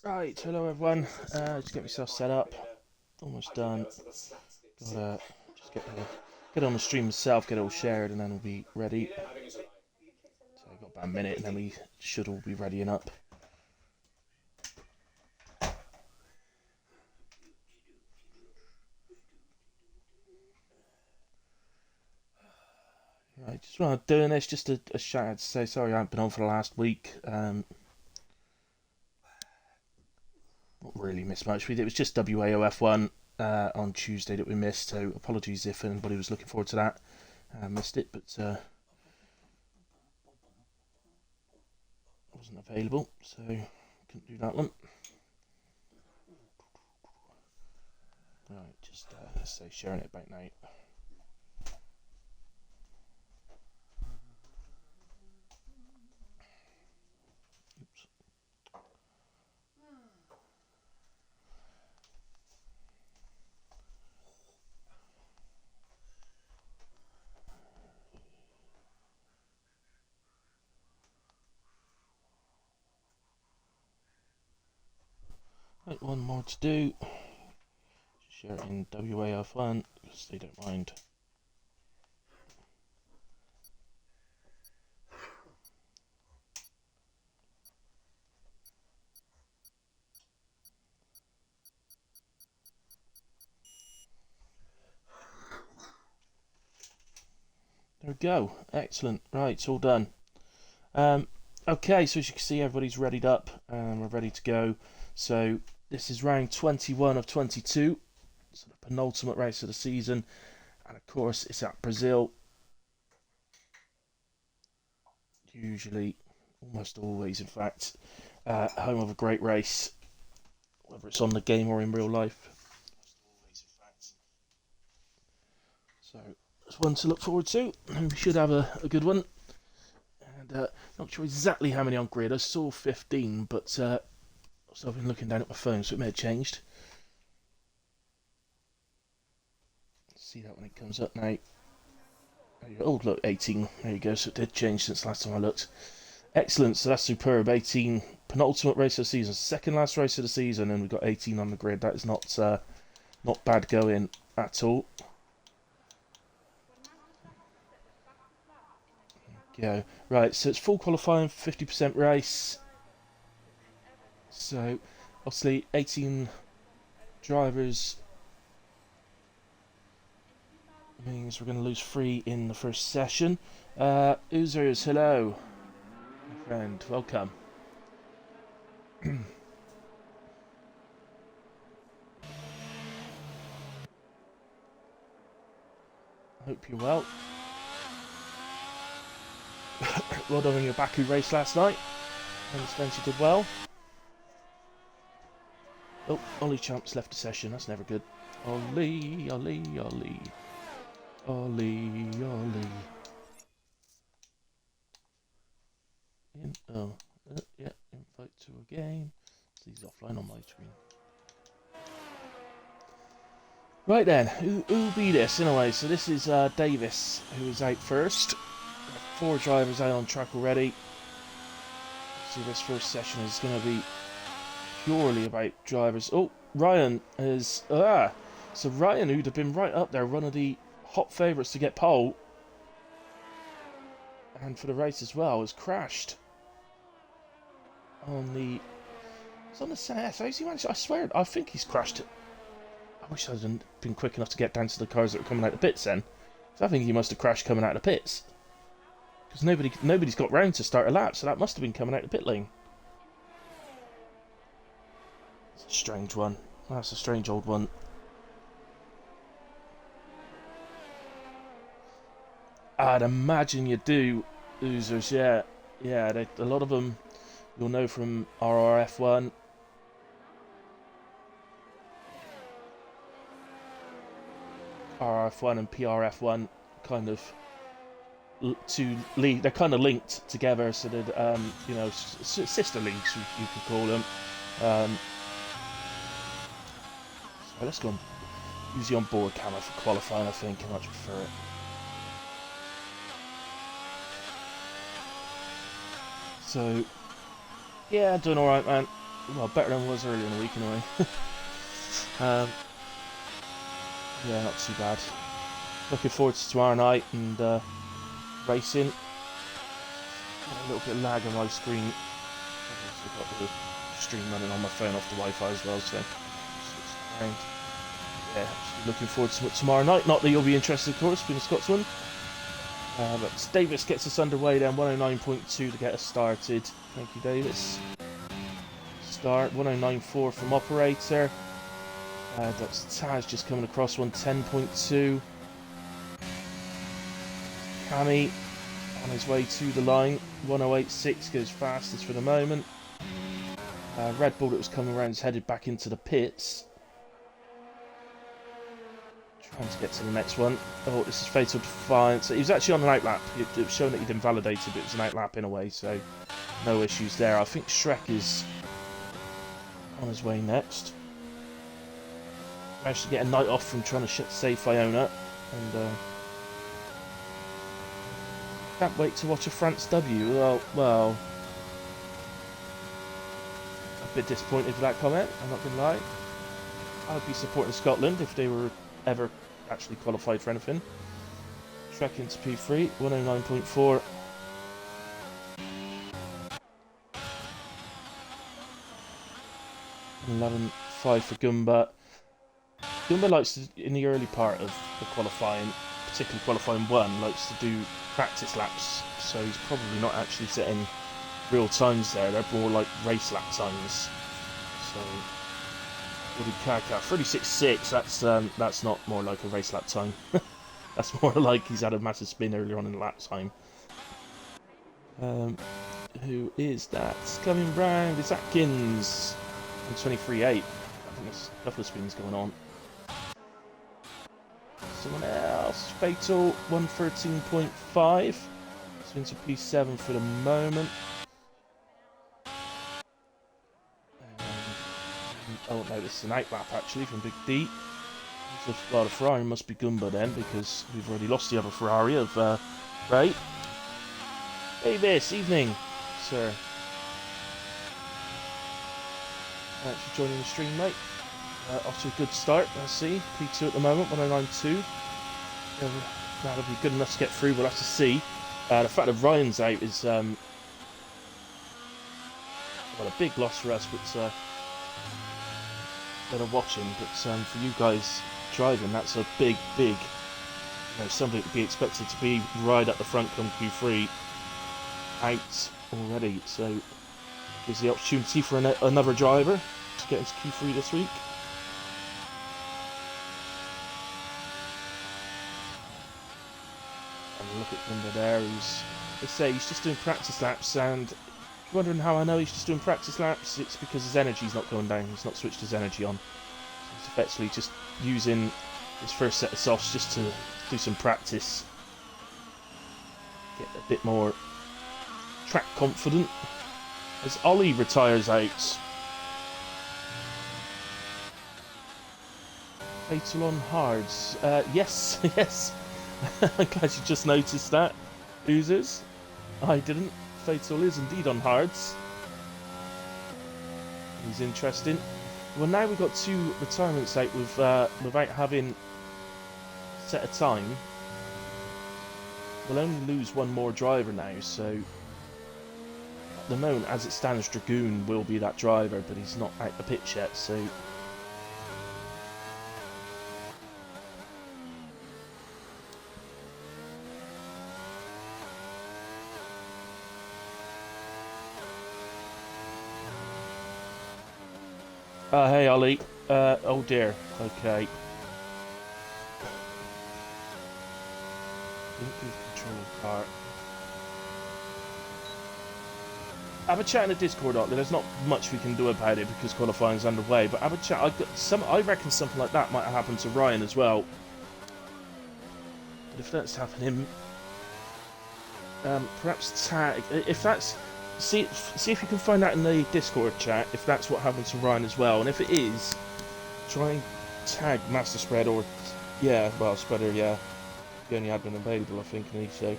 Right, hello everyone. Just get myself set up. Almost done. Gotta just get on the stream myself, get it all shared, and then we'll be ready. So I've got about a minute, and then we should all be readying up. Right, just while I'm doing this, just a shout out to say sorry I haven't been on for the last week. Not really missed much. It was just WAOF1 on Tuesday that we missed, so apologies if anybody was looking forward to that. Missed it, but wasn't available, so couldn't do that one. Right, just let's say sharing it back now. Oops. Right, one more to do. Share it in WAF1 because they don't mind. There we go. Excellent. Right, it's all done. Okay, so as you can see, everybody's readied up and we're ready to go. So this is round 21 of 22, so the penultimate race of the season, and of course it's at Brazil. Usually, almost always, in fact, home of a great race, whether it's on the game or in real life. So it's one to look forward to, and we should have a good one. And not sure exactly how many on grid. I saw 15, but so I've been looking down at my phone, so it may have changed. See that when it comes up now. Oh, look, 18. There you go. So it did change since last time I looked. Excellent. So that's superb. 18. Penultimate race of the season. Second last race of the season, and we've got 18 on the grid. That is not bad going at all. Go. Right, so it's full qualifying, 50% race. So, obviously, 18 drivers means we're going to lose 3 in the first session. Oozers, hello. My friend, welcome. I hope you're well. Well done on your Baku race last night. I understand you did well. Oh, Ollie Champs left the session. That's never good. Ollie, Ollie, Ollie. Ollie, Ollie. Yeah, invite to a game. So he's offline on my screen. Right then, who'll be this anyway? So this is Davis, who is out first. 4 drivers out on track already. So this first session is going to be purely about drivers. Oh, Ryan is... So Ryan, who'd have been right up there, one of the hot favourites to get pole, and for the race as well, has crashed on the... It's on the SAS. How's he managed? I swear, I think he's crashed. I wish I hadn't been quick enough to get down to the cars that were coming out of the pits then. So I think he must have crashed coming out of the pits. Because nobody's got round to start a lap, so that must have been coming out of the pit lane. It's a strange one. That's a strange old one. I'd imagine you do, Oozers, yeah. Yeah, a lot of them you'll know from RRF1. RRF1 and PRF1 kind of they're kind of linked together, so that you know, sister leagues you could call them. So let's go and use the onboard camera for qualifying. I think I much prefer it. So yeah, doing all right, man. well, better than it was earlier in the week anyway. Yeah, not too bad. Looking forward to tomorrow night and racing. Got a little bit of lag on my screen. I've also got the stream running on my phone off the Wi-Fi as well, so yeah, looking forward to it tomorrow night. Not that you'll be interested, of course, being a Scotsman. But Davis gets us underway then, 109.2 to get us started. Thank you, Davis. Start, 109.4 from operator. That's Taz just coming across, 110.2. Cammy on his way to the line, 108.6 goes fastest for the moment. Red Bull that was coming around is headed back into the pits. Trying to get to the next one. Oh, this is Fatal Defiance. He was actually on an outlap. It was showing that he'd invalidated, but it was an outlap in a way, so no issues there. I think Shrek is on his way next. Managed to get a night off from trying to save Fiona, and can't wait to watch a France W. Well, a bit disappointed with that comment, I'm not going to lie. I would be supporting Scotland if they were ever actually qualified for anything. Trek into P3, 109.4. $11.5 for Gumba. Gumba likes to, in the early part of the qualifying, particularly qualifying 1, likes to do practice laps, so he's probably not actually setting real times there. They're more like race lap times. So what did Kaka? 36.6. That's not more like a race lap time. That's more like he's had a massive spin earlier on in the lap time. Who is that? Coming round, it's Atkins. And 23.8. I think there's a couple of spins going on. Someone else. Fatal, 113.5. Spins to P7 for the moment. Oh no, this is an outlap actually from Big D. Well, the Ferrari must be Gumba then, because we've already lost the other Ferrari of Ray. Davis, evening, sir. Thanks for joining the stream, mate. Off to a good start, I see. P2 at the moment, 109.2. That'll be good enough to get through, we'll have to see. The fact that Ryan's out is well, a big loss for us, but that are watching. But for you guys driving, that's a big, something to be expected to be right at the front come Q3 out already. So gives the opportunity for another driver to get into Q3 this week. And look at Gumba there, they say he's just doing practice laps, and if you're wondering how I know he's just doing practice laps, it's because his energy's not going down, he's not switched his energy on. So he's effectively just using his first set of softs just to do some practice. Get a bit more track confident. As Ollie retires out. Fatal on hards. Yes, yes. I'm glad you just noticed that. Oozers. I didn't. Fatal is indeed on hards. He's interesting. Well, now we've got 2 retirements out without having set a time. We'll only lose 1 more driver now, so at the moment, as it stands, Dragoon will be that driver, but he's not out the pitch yet, so hey Ollie. Oh dear. Okay. Control car. Have a chat in the Discord, Ollie. There's not much we can do about it because qualifying's underway. But have a chat. I reckon something like that might have happened to Ryan as well. But if that's happening, perhaps tag. If that's see if you can find out in the Discord chat if that's what happened to Ryan as well, and if it is, try and tag Master Spread or Spreader. Yeah, he only had been available, I think, so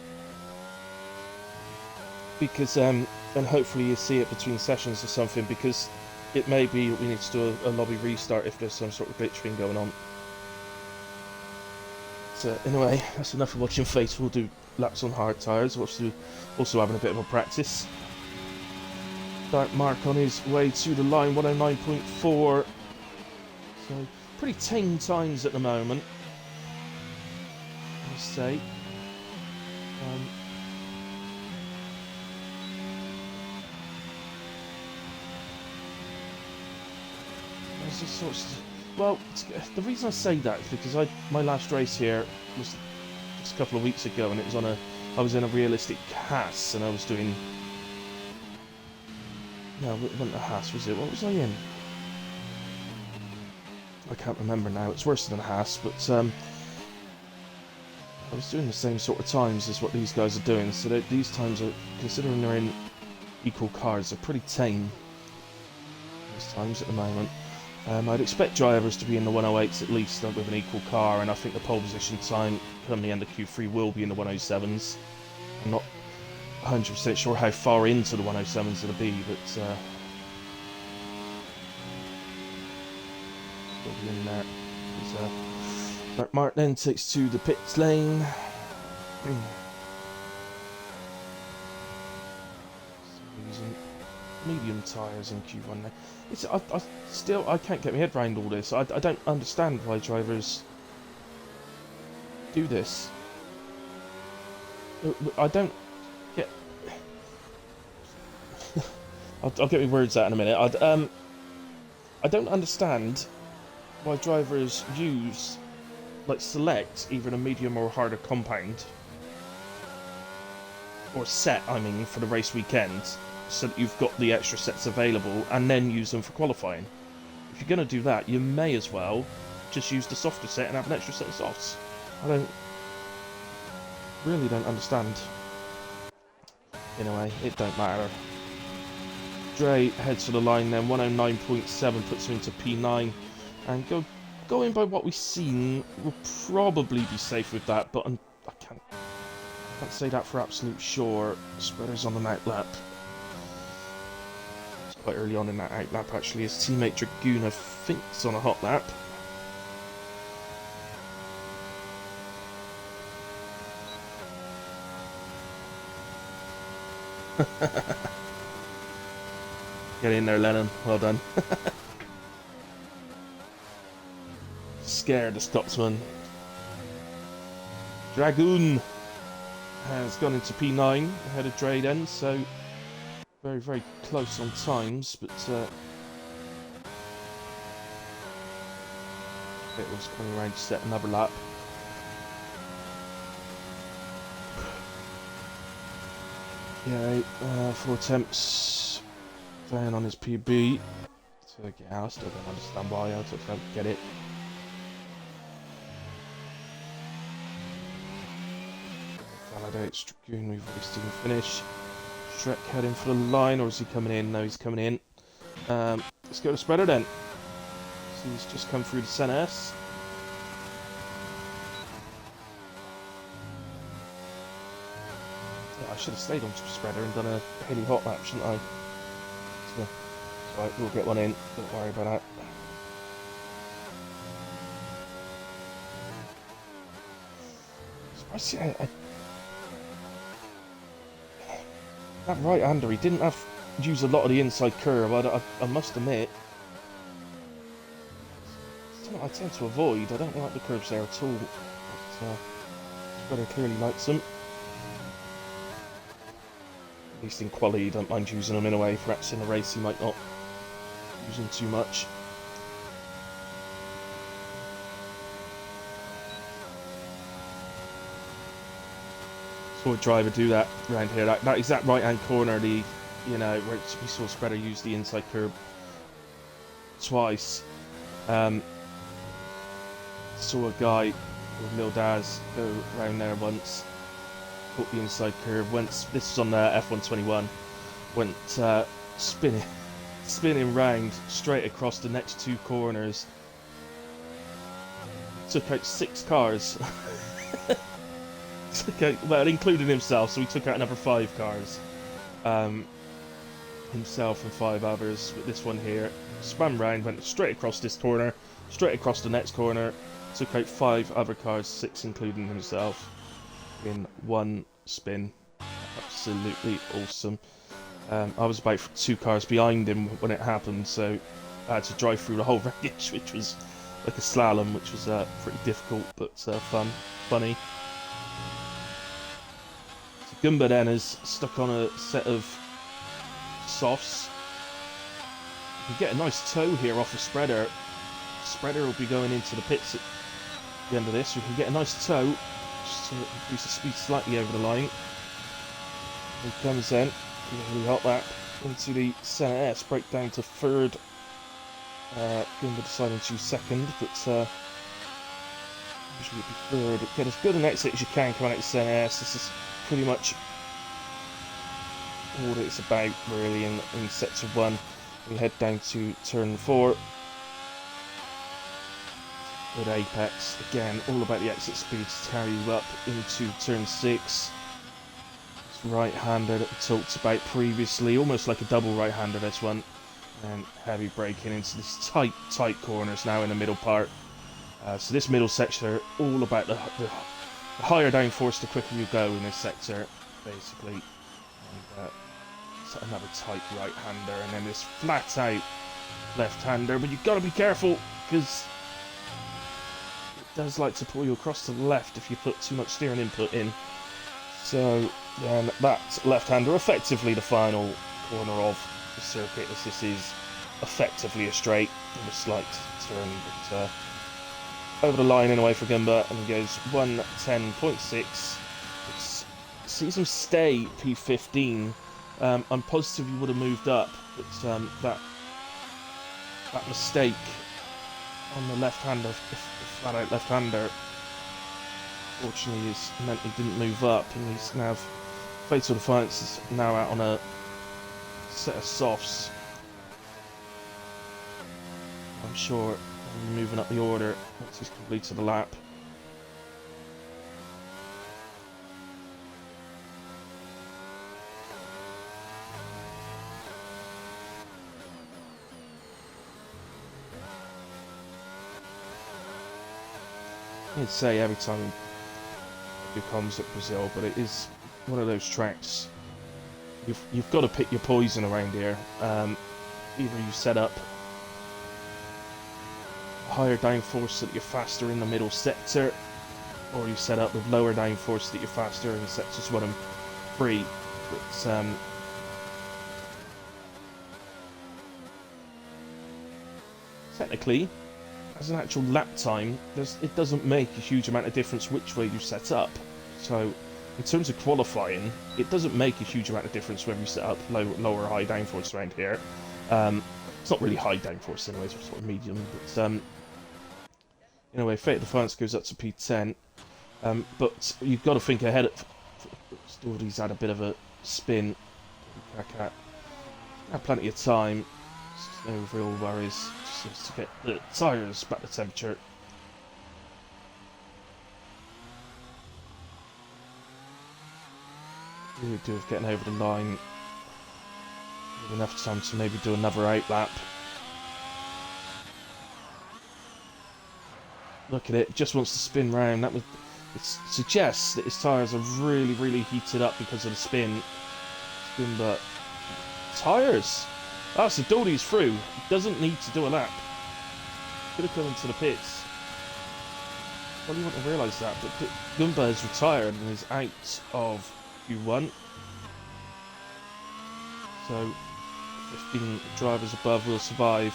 because and hopefully you see it between sessions or something, because it may be that we need to do a lobby restart if there's some sort of glitch thing going on. So anyway, that's enough of watching Faithful do laps on hard tyres. Also having a bit of a practice. Dark Mark on his way to the line, 109.4. So pretty tame times at the moment, I must say. Well, the reason I say that is because my last race here was just a couple of weeks ago, and it was I was in a realistic Haas, and I was doing. No, it wasn't a Haas, was it? What was I in? I can't remember now. It's worse than a Haas, but I was doing the same sort of times as what these guys are doing. So these times are, considering they're in equal cars, are pretty tame. These times at the moment. I'd expect drivers to be in the 108s at least with an equal car, and I think the pole position time come the end of Q3 will be in the 107s. I'm not 100% sure how far into the 107s it'll be, but will be in there. Mark then takes to the pits lane. Using medium tyres in Q1 now. I can't get my head around all this. I don't understand why drivers do this. I don't get. I'll get my words out in a minute. I don't understand why drivers select either a medium or harder compound, or set, I mean, for the race weekend, so that you've got the extra sets available, and then use them for qualifying. If you're going to do that, you may as well just use the softer set and have an extra set of softs. I really don't understand. Anyway, it don't matter. Dre heads for the line then, 109.7 puts him into P9, and going by what we've seen, we'll probably be safe with that, but I can't say that for absolute sure. Spreader's on an outlap. It's quite early on in that outlap actually. His teammate Dragoon, I think, is on a hot lap. Get in there, Lennon. Well done. Scared the Scotsman. Dragoon has gone into P9 ahead of Dre then, so very, very close on times, but it was coming around to set another lap. Yeah, 4 attempts down on his PB. So yeah, I still don't understand why. I just don't get it. Validates Dragoon, we've already seen him finish. Shrek heading for the line, or is he coming in? No, he's coming in. Let's go to Spreader then. So he's just come through the Sen-S. Yeah, I should have stayed on Spreader and done a Haley hot lap, shouldn't I? So, right, we'll get one in. Don't worry about that. That right-hander, he didn't use a lot of the inside curve, I must admit. It's something I tend to avoid. I don't like the curves there at all. But, Spreader clearly likes them. At least in quali, you don't mind using them in a way. Perhaps in a race, you might not use them too much. Saw a driver do that around here. That exact right-hand corner, where we saw Spreader use the inside curb twice. Saw a guy with Lil Daz go around there once. Caught the inside curve. This was on the F1-21. Went spinning round straight across the next 2 corners. Took out 6 cars. Well, including himself, so he took out another 5 cars. himself and 5 others, but this one here spun round, went straight across this corner, straight across the next corner, took out 5 other cars, 6 including himself, in one spin. Absolutely awesome. I was about 2 cars behind him when it happened, so I had to drive through the whole wreckage, which was like a slalom, which was pretty difficult, but funny. So Goomba then is stuck on a set of softs. You can get a nice tow here off the spreader. Spreader will be going into the pits at the end of this. We can get a nice tow, just to increase the speed slightly over the line. Here he comes then, really hot lap into the centre S, break down to third. Goomba deciding to use second, but usually it'd be third. Get as good an exit as you can coming out the centre S. This is pretty much all that it's about, really, in sector 1. We head down to turn 4. Good apex. Again, all about the exit speed to carry you up into turn 6. This right-hander that we talked about previously, almost like a double right-hander, this one. And heavy braking into this tight corners now in the middle part. So this middle sector, all about the higher downforce, the quicker you go in this sector, basically. And another tight right-hander, and then this flat-out left-hander. But you've got to be careful, because it does like to pull you across to the left if you put too much steering input in. So then that left-hander, effectively the final corner of the circuit, as this is effectively a straight with a slight turn, but over the line anyway for Goomba, and he goes 1:10.6. Sees him stay P15. I'm positive he would have moved up, but that mistake on the left-hander, the flat-out left-hander, fortunately has meant he didn't move up, and he's now Fatal Defiance is now out on a set of softs. I'm sure he'll be moving up the order once he's completed the lap. I'd say every time it comes at Brazil, but it is one of those tracks. You've got to pick your poison around here. Either you set up higher downforce so that you're faster in the middle sector, or you set up with lower downforce so that you're faster in sectors 1 and 3. But technically, as an actual lap time, it doesn't make a huge amount of difference which way you set up. So, in terms of qualifying, it doesn't make a huge amount of difference whether you set up lower or high downforce around here. It's not really high downforce anyway, it's sort of medium. But anyway, Fatal Defiance goes up to P10. But you've got to think ahead. Staldy's had a bit of a spin. Had plenty of time. No real worries. Just to get the tyres back to temperature. Really do with getting over the line. With enough time to maybe do another outlap. Look at it, just wants to spin round. It suggests that his tyres are really heated up because of the spin. But tyres! Ah, so Dody's through. He doesn't need to do a lap. Could have come into the pits. Probably wouldn't have realised that, but Goomba has retired and is out of Q1. So 15 drivers above will survive.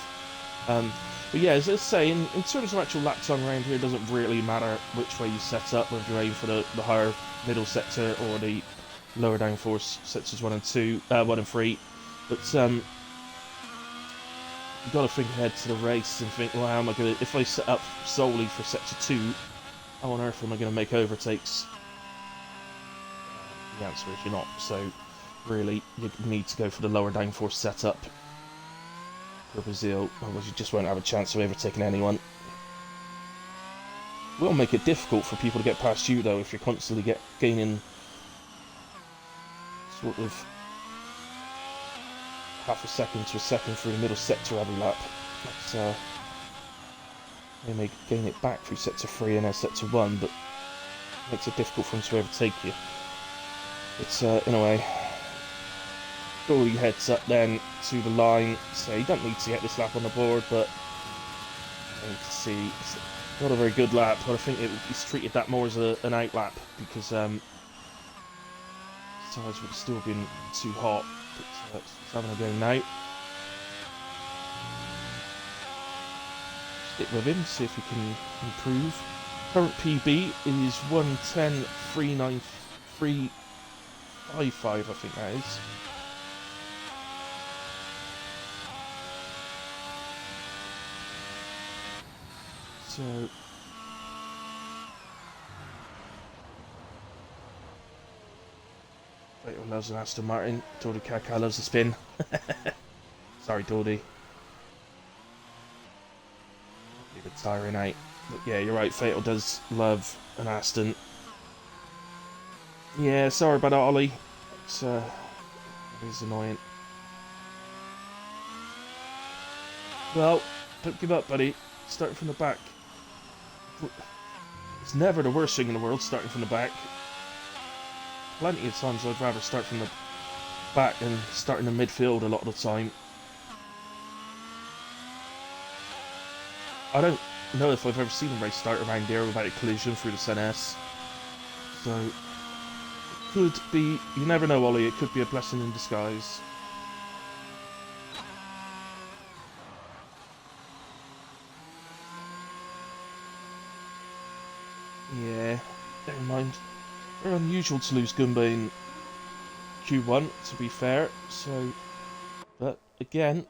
But yeah, as I say, in terms of actual lap time around here, it doesn't really matter which way you set up, whether you're aiming for the higher middle sector or the lower downforce sectors 1 and 3. But you've got to think ahead to the race and think, well, how am I going to, if I set up solely for sector 2, how on earth am I going to make overtakes? The answer is you're not. So really, you need to go for the lower downforce setup for Brazil, otherwise you just won't have a chance of overtaking anyone. It will make it difficult for people to get past you, though, if you're constantly gaining sort of half a second to a second through the middle sector every lap. That's, they may gain it back through sector 3 and then sector 1, but it makes it difficult for them to overtake you. But in a way, Dory heads up then to the line, so you don't need to get this lap on the board, but you can see it's not a very good lap, but I think he's treated that more as an out lap, because tires would have still been too hot. But it's having a go now. Stick with him, see if he can improve. Current PB is 1:10.393.55, I think that is. So Vettel loves an Aston Martin. Dodi Kaka loves a spin. Sorry, Dodi. A bit tiring out. But yeah, you're right, Vettel does love an Aston. Yeah, sorry about that, Ollie. It is annoying. Well, don't give up, buddy. Starting from the back. It's never the worst thing in the world, starting from the back. Plenty of times I'd rather start from the back than start in the midfield a lot of the time. I don't know if I've ever seen a race start around there without a collision through the SNS. So, it could be, you never know, Ollie, it could be a blessing in disguise. Yeah, never mind. Very unusual to lose Goomba in Q1, to be fair. So, but again,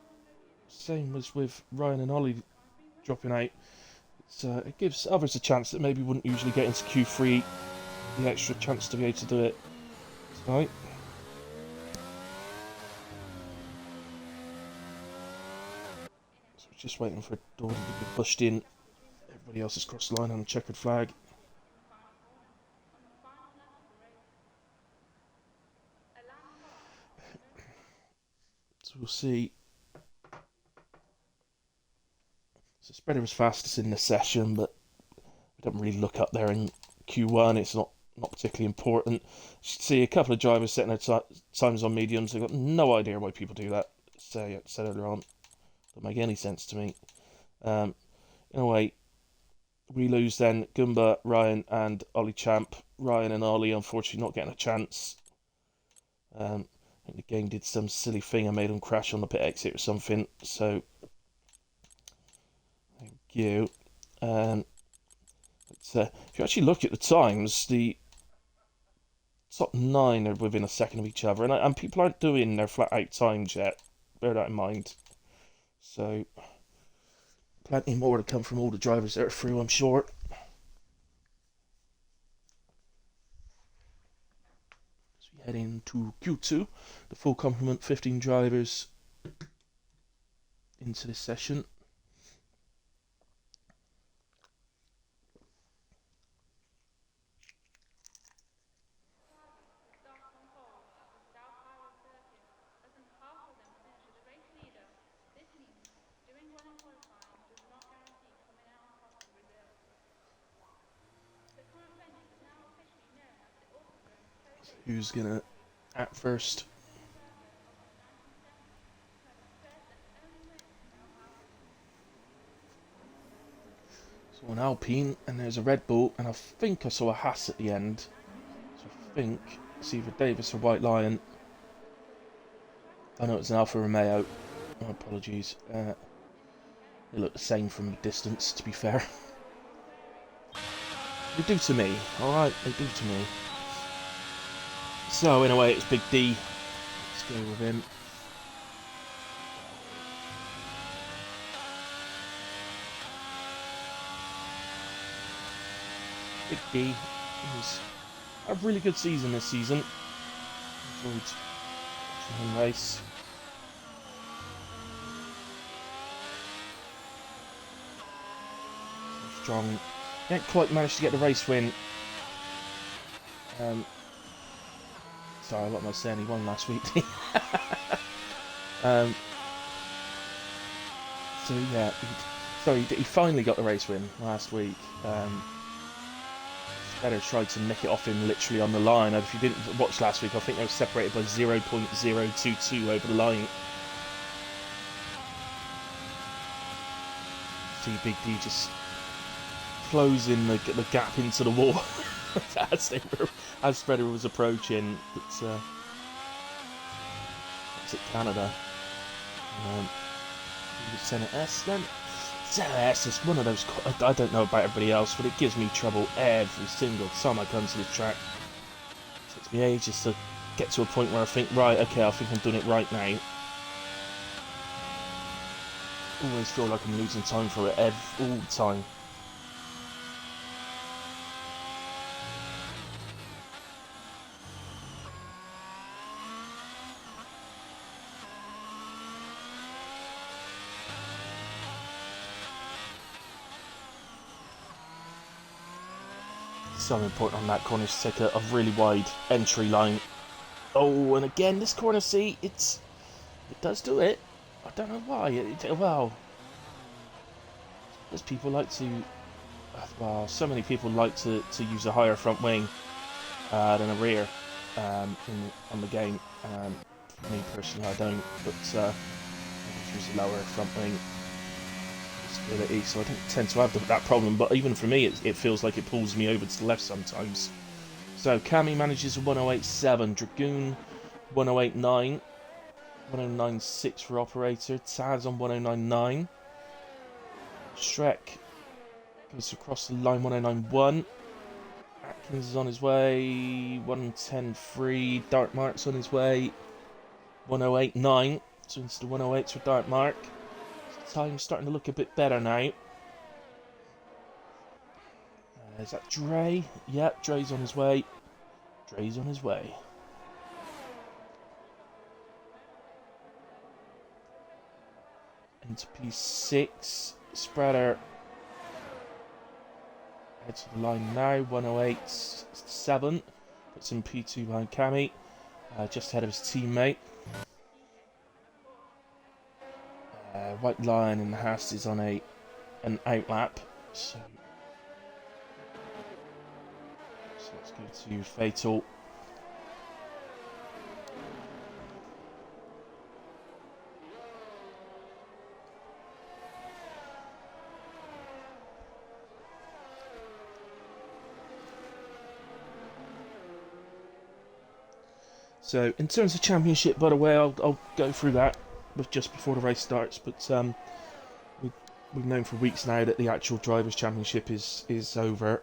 same as with Ryan and Ollie dropping out. It gives others a chance that maybe wouldn't usually get into Q3, the extra chance to be able to do it tonight. So we're just waiting for Dawdy to be pushed in. Everybody else has crossed the line on a checkered flag. So we'll see. So Spreader was fastest in the session, but we don't really look up there in Q1. It's not particularly important. You should see a couple of drivers setting their times on mediums. I've got no idea why people do that. I said earlier on, doesn't make any sense to me. In a way, we lose then Goomba, Ryan, and Ollie Champ. Ryan and Ollie, unfortunately, not getting a chance. I think the game did some silly thing and made them crash on the pit exit or something. So, thank you. But, if you actually look at the times, the top 9 are within a second of each other, and people aren't doing their flat out times yet. Bear that in mind. So, plenty more to come from all the drivers that are through, I'm sure. As we head into Q2, the full complement, 15 drivers into this session. Who's gonna act first? So an Alpine, and there's a Red Bull, and I think I saw a Haas at the end. So I think it's either Davis or White Lion. I know it's an Alfa Romeo. My apologies. They look the same from a distance, to be fair. They do to me, alright? They do to me. So, in a way, it's Big D. Let's go with him. Big D has a really good season this season. Enjoyed watching him race. So strong. Didn't quite manage to get the race win. Sorry, what am I saying? He won last week. Um, so yeah, he finally got the race win last week. Better tried to nick it off him literally on the line. And if you didn't watch last week, I think they were separated by 0.022 over the line. See Big D just closing the gap into the wall as Federer was approaching. It's Canada. Senate S then. Senate S is one of those. I don't know about everybody else, but it gives me trouble every single time I come to this track. It takes me ages to get to a point where I think, right, okay, I think I'm doing it right now. Always feel like I'm losing time for it all the time. So important on that corner to take a really wide entry line. Oh, and again, this corner seat, it does do it. I don't know why. Well, because people like to. Well, so many people like to use a higher front wing than a rear on the game. For me personally, I don't. But I use a lower front wing stability, so I don't tend to have that problem. But even for me, it feels like it pulls me over to the left sometimes. So Cammy manages a 108.7, Dragoon 108.9, 109.6 for operator, Taz on 109.9, Shrek goes across the line 109.1, Atkins is on his way 110.3, Dark Mark's on his way 108.9, so into the 108s for Dark Mark. Time's starting to look a bit better now. Is that Dre? Yep, Dre's on his way. Dre's on his way. Into P6. Spreader. Head to the line now. 108.7. Puts in P2 behind Cammy. Just ahead of his teammate. White Lion and Haas is on an outlap. So let's go to Fatal. So in terms of championship, by the way, I'll go through that just before the race starts. But we've known for weeks now that the actual drivers' championship is over.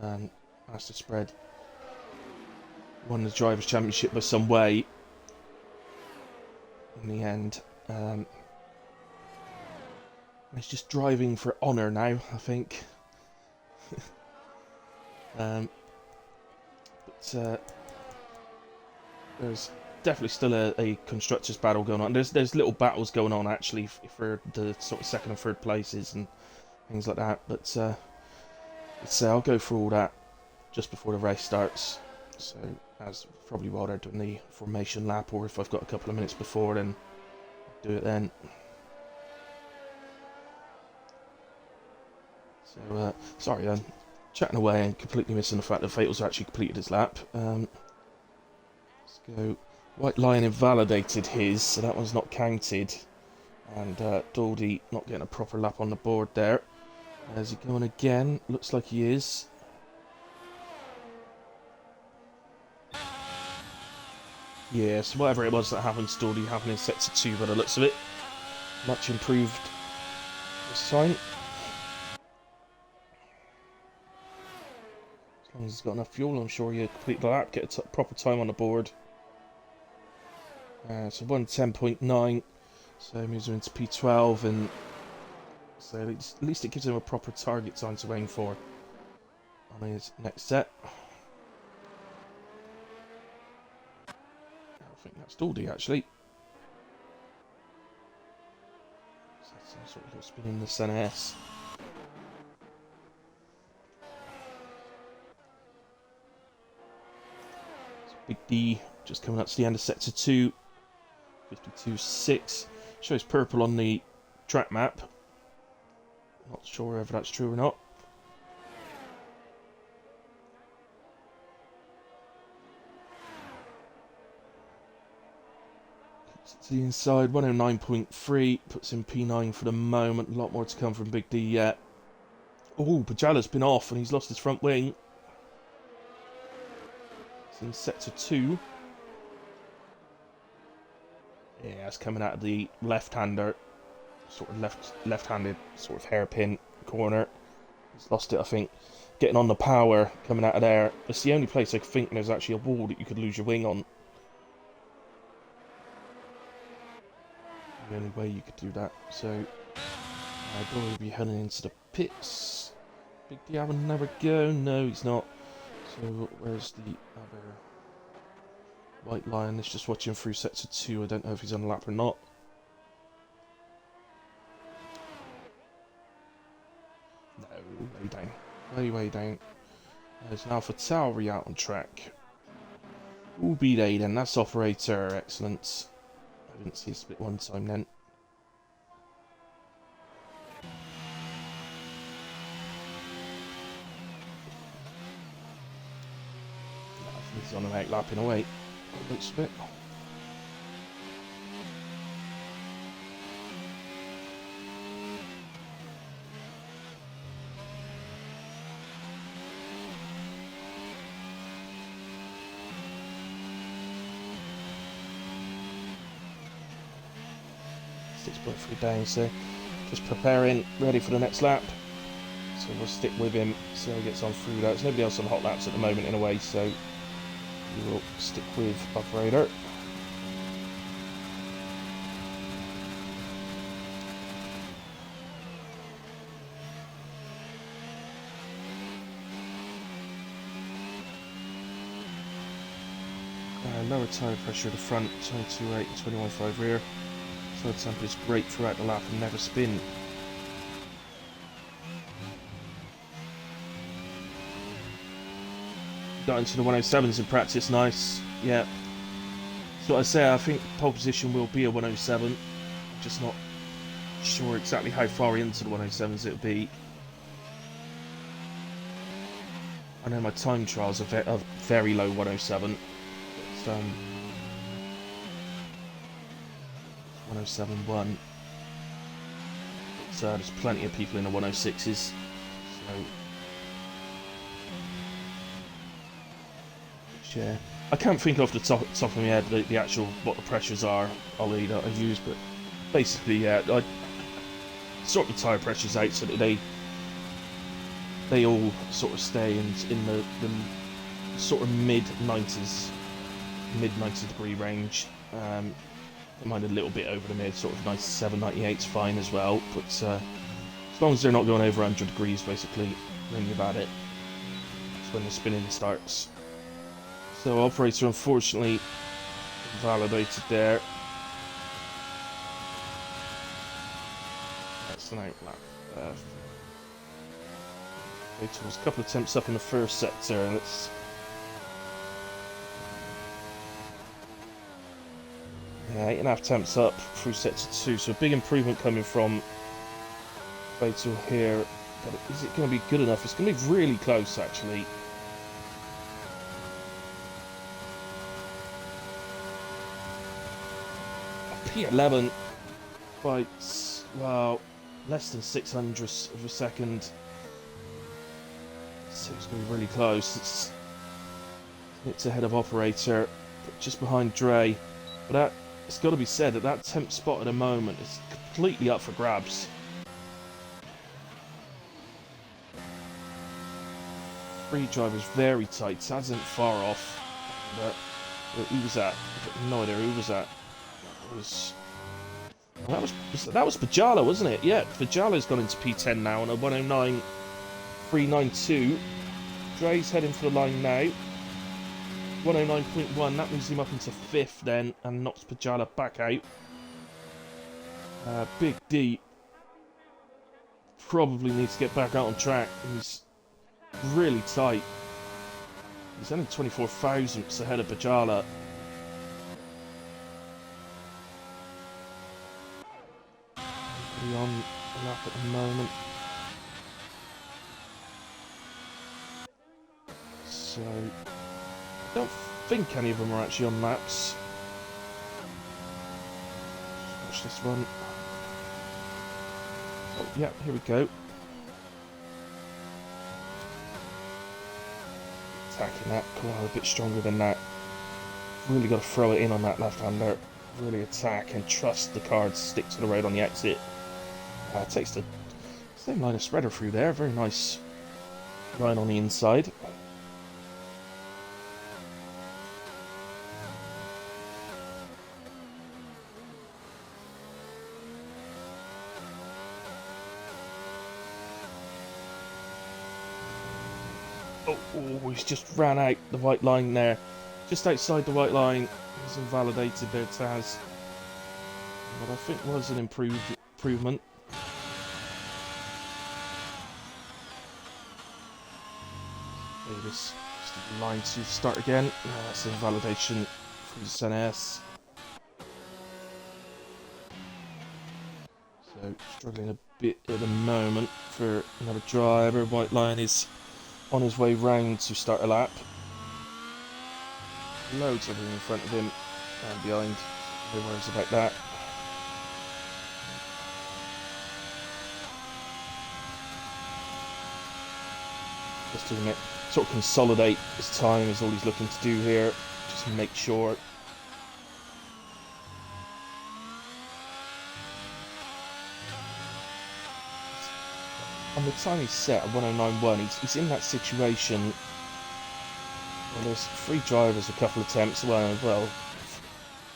Master Spread won the drivers' championship by some way in the end. He's just driving for honour now, I think. But there's definitely still a constructors battle going on. There's little battles going on actually for the sort of second and third places and things like that. But I'll go through all that just before the race starts. So as probably while they're doing the formation lap, or if I've got a couple of minutes before, then do it then. So sorry, I'm chatting away and completely missing the fact that Fatal's actually completed his lap. Let's go. White Lion invalidated his, so that one's not counted. And Daldy not getting a proper lap on the board there. Is he going again? Looks like he is. Yes, whatever it was that happened to Daldy happened in sector 2 by the looks of it. Much improved this time. As long as he's got enough fuel, I'm sure he'll complete the lap, get a proper time on the board. So 110.9, so moves him into P12, and so at least it gives him a proper target time to aim for on his next set. I think that's Daldy actually. So that's some sort of spin in the Senna S. So Big D just coming up to the end of sector 2. 52.6. Shows purple on the track map. Not sure whether that's true or not. To the inside, 109.3, puts in P9 for the moment. A lot more to come from Big D yet. Oh, Pajala's been off and he's lost his front wing. It's in sector 2. Yeah, it's coming out of the left-hander. Sort of left-handed sort of hairpin corner. He's lost it, I think. Getting on the power, coming out of there. It's the only place I think there's actually a wall that you could lose your wing on. The only way you could do that. So, I will be heading into the pits. Big D having another go? No, he's not. So, where's the other white line? It's just watching through sector 2. I don't know if he's on a lap or not. No, way down. Way down. There's an Alpha Tauri out on track. Ooh, B-Day then. That's operator. Excellent. I didn't see a split one time then. He's on and out lapping away. Looks a bit. Down, so just preparing, ready for the next lap. So we'll stick with him, see how he gets on through that. There's nobody else on hot laps at the moment in a way, so we will stick with operator. Lower tyre pressure at the front, 22.8 and 21.5 rear. Tyre temper is great throughout the lap and never spin. Got into the 107s in practice, nice. Yeah. So I say, I think pole position will be a 107. I'm just not sure exactly how far into the 107s it'll be. I know my time trials are very low 107. But, 107.1. So there's plenty of people in the 106s. So yeah, I can't think off the top of my head the actual what the pressures are, Ollie, that I use, but basically, yeah, I sort the tyre pressures out so that they all sort of stay in the sort of mid 90 degree range. I mind a little bit over the mid, sort of 97, 98 is fine as well, but as long as they're not going over 100 degrees, basically, then you've had it. That's when the spinning starts. So operator unfortunately validated there. That's an out lap. Operator was a couple of attempts up in the first sector, and it's yeah, 8.5 attempts up through sector 2, so a big improvement coming from Fatal here. But is it going to be good enough? It's going to be really close, actually. P11 by, well, less than 600ths of a second. So it's going to be really close. It's ahead of operator, but just behind Dre. But that, it's got to be said that that 10th spot at the moment is completely up for grabs. Free driver's very tight. Taz isn't far off. But who was that? I've got no idea who was that. That was Pajala, wasn't it? Yeah, Pajala's gone into P10 now on a 109.392. Dre's heading for the line now. 109.1, that moves him up into 5th then, and knocks Pajala back out. Big D probably needs to get back out on track. He's really tight. He's only 24 thousandths ahead of Pajala. currently on a lap at the moment. So, I don't think any of them are actually on laps. Watch this one. Oh, yeah, here we go. Attacking that. Come on, a bit stronger than that. Really got to throw it in on that left-hander. Really attack and trust the car to stick to the road on the exit. Takes the same line of spreader through there. Very nice line on the inside. Oh, he's just ran out the white line there. Just outside the white line. He's invalidated there, Taz. What I think was an improvement. Davis, just line to start again. That's invalidation for the SNS. So, struggling a bit at the moment for another driver. White line is on his way round to start a lap. Loads of room in front of him and behind. No worries about that. Just doing it, sort of consolidate his time is all he's looking to do here. Just make sure. On the time he's set at 109.1, he's in that situation. Well, there's 3 drivers, a couple of attempts, well,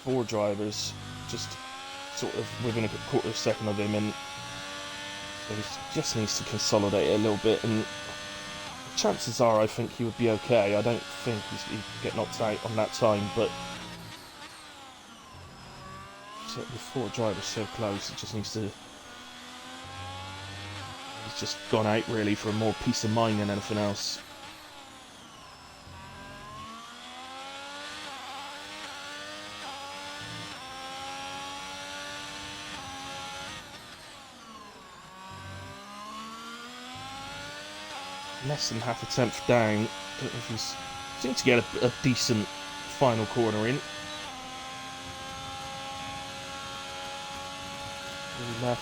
4 drivers, just sort of within a quarter of a second of him, and so he just needs to consolidate it a little bit, and chances are I think he would be okay. I don't think he'd get knocked out on that time, but with 4 drivers so close, it just needs to... He's just gone out really for more peace of mind than anything else. Less than half a tenth down. Don't know if he's seemed to get a decent final corner in. Really left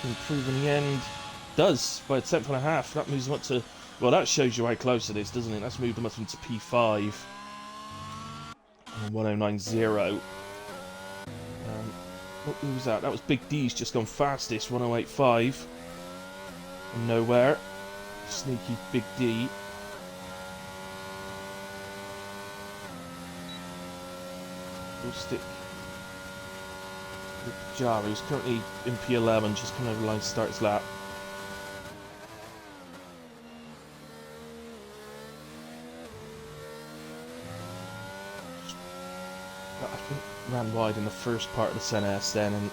to improve in the end. Does by a tenth and a half. That moves him up to, well, that shows you how close it is, doesn't it? That's moved him up into P5 and 109.0. Who was that? That was Big D's just gone fastest, 108.5 from nowhere. Sneaky Big D. We'll stick with Jara, who's currently in P11, just coming over the line to start his lap. I think ran wide in the first part of the SNS then, and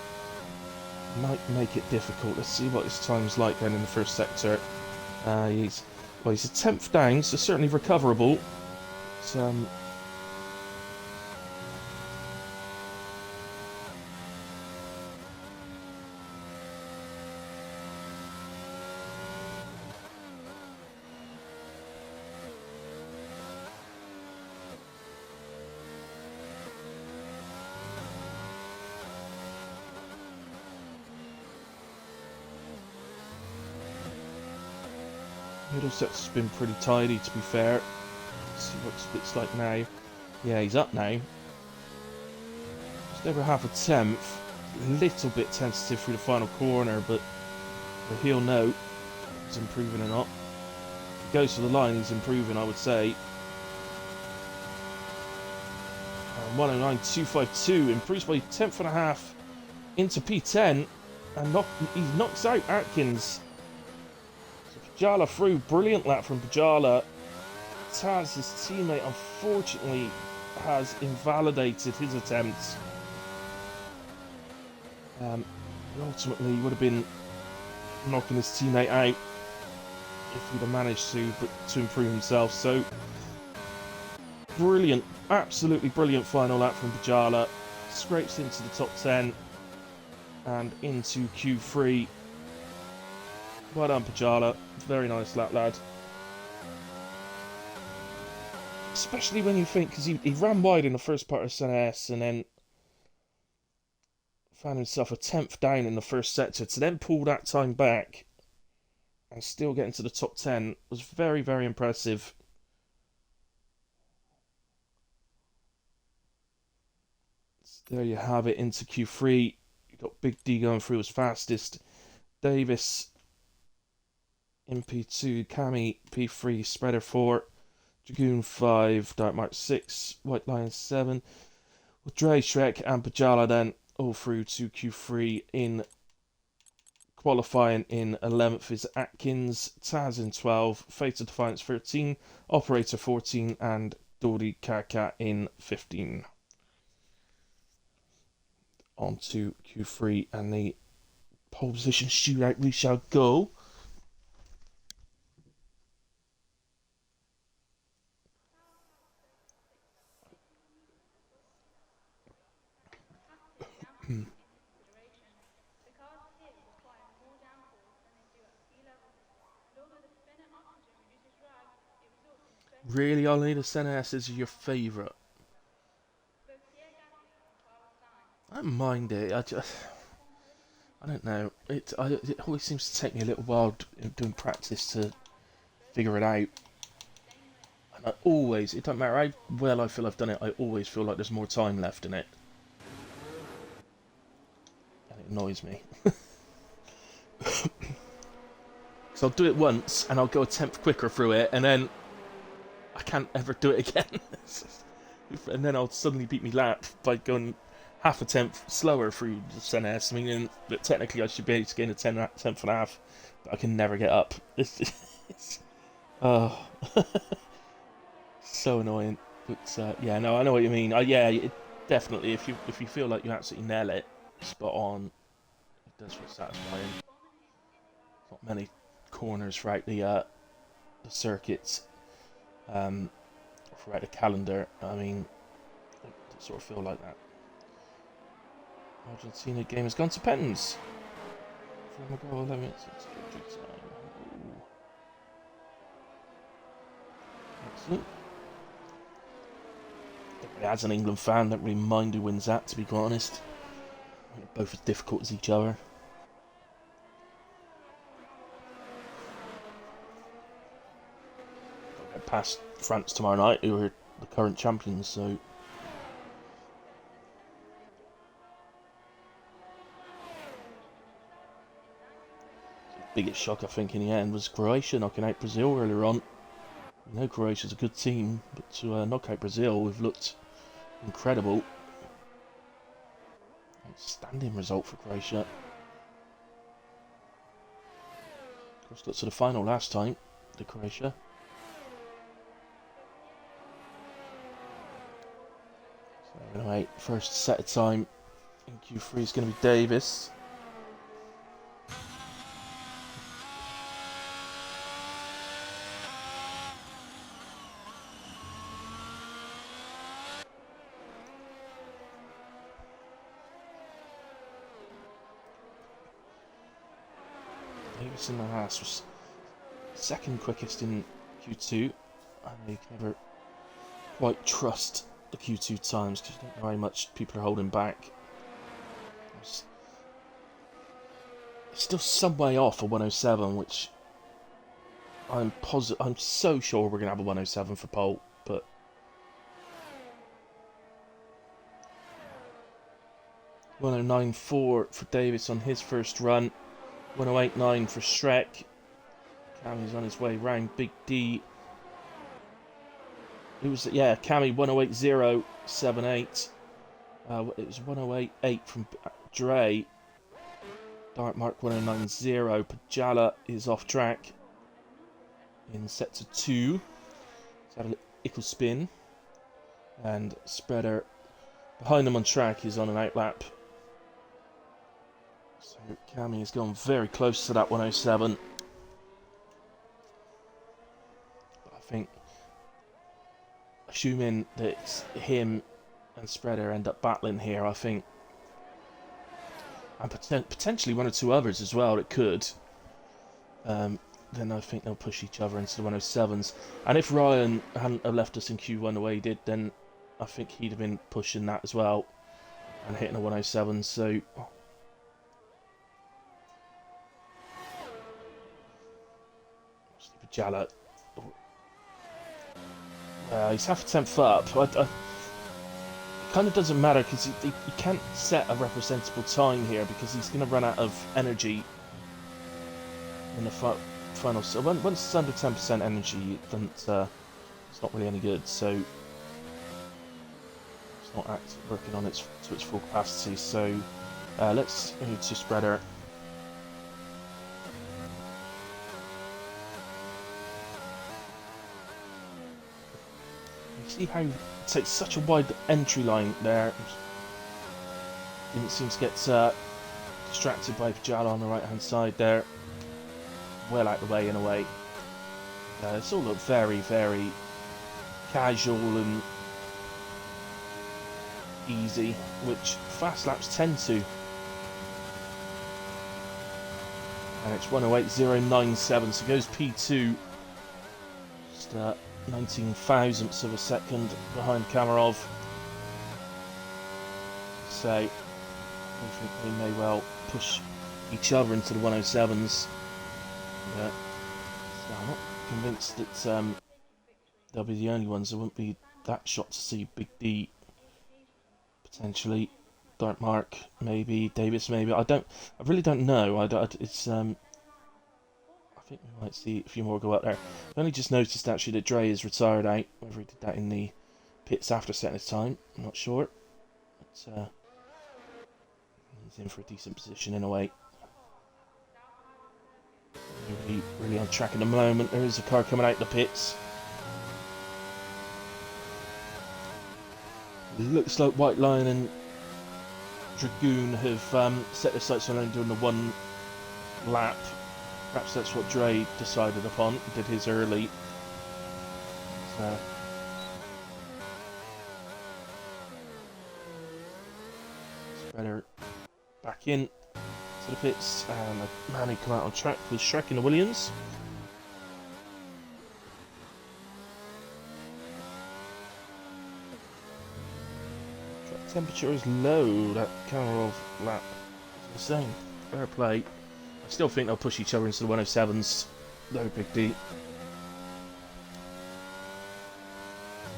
might make it difficult. Let's see what his time's like then in the first sector. He's a 10th down, so certainly recoverable. But, Middlesex has been pretty tidy, to be fair. Let's see what split's like now. Yeah, he's up now. Just over half a tenth. A little bit tentative through the final corner, but he'll know if he's improving or not. If he goes for the line, he's improving, I would say. 109.252 improves by a tenth and a half into P10, and he knocks out Atkins. Pajala through, brilliant lap from Pajala. Taz, his teammate, unfortunately has invalidated his attempts. Ultimately, he would have been knocking his teammate out if he'd have managed to improve himself. So, brilliant, absolutely brilliant final lap from Pajala. Scrapes into the top 10. and into Q3. Well done, Pajala. Very nice lap, lad. Especially when you think, because he ran wide in the first part of Senna S and then found himself a 10th down in the first sector. To then pull that time back and still get into the top 10 was very, very impressive. So there you have it, into Q3. You've got Big D going through as fastest. Davis in P2, Cami P3, Spreader 4, Dragoon 5, Dark Mark 6, White Lion 7, with Dre, Shrek and Pajala then all through to Q3. In qualifying in 11th is Atkins, Taz in 12, Fate of Defiance 13, Operator 14 and Dodi Kaka in 15. On to Q3 and the pole position shootout we shall go. Really, Ollie, the Senna S is your favourite? I don't mind it. I don't know. It always seems to take me a little while doing practice to figure it out. And I always, it doesn't matter how well I feel I've done it, I always feel like there's more time left in it. And it annoys me. Because I'll do it once and I'll go a tenth quicker through it, and then I can't ever do it again. And then I'll suddenly beat me lap by going half a tenth slower through the Senna S, meaning that technically I should be able to gain a tenth and a half, but I can never get up. Oh, so annoying. But yeah, no, I know what you mean. Yeah, definitely. If you feel like you absolutely nail it, spot on, it does feel satisfying. Not many corners throughout the circuits, throughout the calendar. I mean, that sort of feel like that. Argentina game has gone to pens. From a goal, 11 minutes, it's time. Ooh. Excellent. As an England fan, don't really mind who wins that, to be quite honest. They're both as difficult as each other. Got to get past France tomorrow night, who are the current champions, so. The biggest shock, I think, in the end was Croatia knocking out Brazil earlier on. We know Croatia's a good team, but to knock out Brazil, we've looked incredible. Outstanding result for Croatia. Of course, got to the final last time, the Croatia. So anyway, first set of time in Q3 is going to be Davis. Davis in the last was second quickest in Q2, and you can never quite trust the Q2 times because you don't know how much people are holding back. It's still some way off a 107, which I'm so sure we're going to have a 107 for pole, but 109.4 for Davis on his first run, 108.9 for Shrek. Cami's on his way round Big D. It was, yeah, Cami 108.078. It was 108.8 from Dre. Dark Mark 109.0. Pajala is off track in sector 2. He's had a little spin. And Spreader behind him on track is on an outlap. So Cami has gone very close to that 107. But I think, assuming that him and Spreader end up battling here, I think and potentially one or two others as well. It could. Then I think they'll push each other into the 107s. And if Ryan hadn't have left us in Q1 the way he did, then I think he'd have been pushing that as well and hitting the 107s. So Jala, he's half a tenth up. It kind of doesn't matter because he can't set a representable time here because he's going to run out of energy in the final. So once it's under 10% energy, it doesn't, it's not really any good. So it's not working on its to its full capacity. So let's move to spreader. See how it takes such a wide entry line there. Didn't seem to get distracted by Pajala on the right hand side there. Well out the way in a way. It's all looked very, very casual and easy, which fast laps tend to. And it's 108.097, so goes P2. Just 19 thousandths of a second behind Kamarov. So I think they may well push each other into the 107s. Yeah. So I'm not convinced that they'll be the only ones. I wouldn't be that shocked to see Big D potentially, Dark Mark maybe, Davis maybe. I really don't know. It's I think we might see a few more go up there. I only just noticed actually that Dre is retired out. Whether he did that in the pits after setting his time, I'm not sure. But he's in for a decent position in a way. Really on track at the moment. There is a car coming out the pits. Looks like White Lion and Dragoon have set their sights on only doing the one lap. Perhaps that's what Dre decided upon. Did his early. So spreader back in to the pits, and the man who come out on track was Shrek in the Williams. Track temperature is low. That Kamarov lap is the same. Fair play. I still think they'll push each other into the 107s. No big D.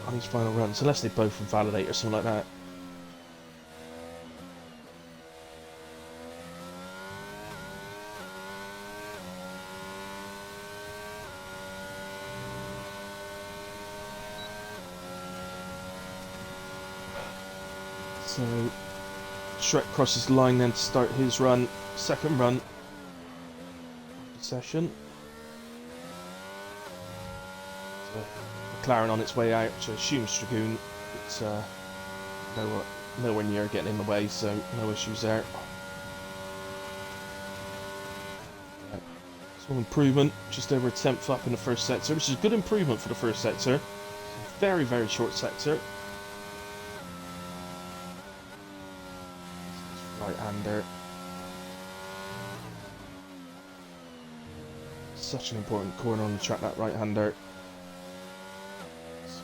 On his final runs, unless they both invalidate or something like that. So Shrek crosses the line then to start his run, second run of the session. So McLaren on its way out, which I assume is Dragoon. It's nowhere near getting in the way, so no issues there. Small improvement, just over a tenth up in the first sector, which is a good improvement for the first sector. Very, very short sector. Right-hander. Such an important corner on the track, that right-hander. So,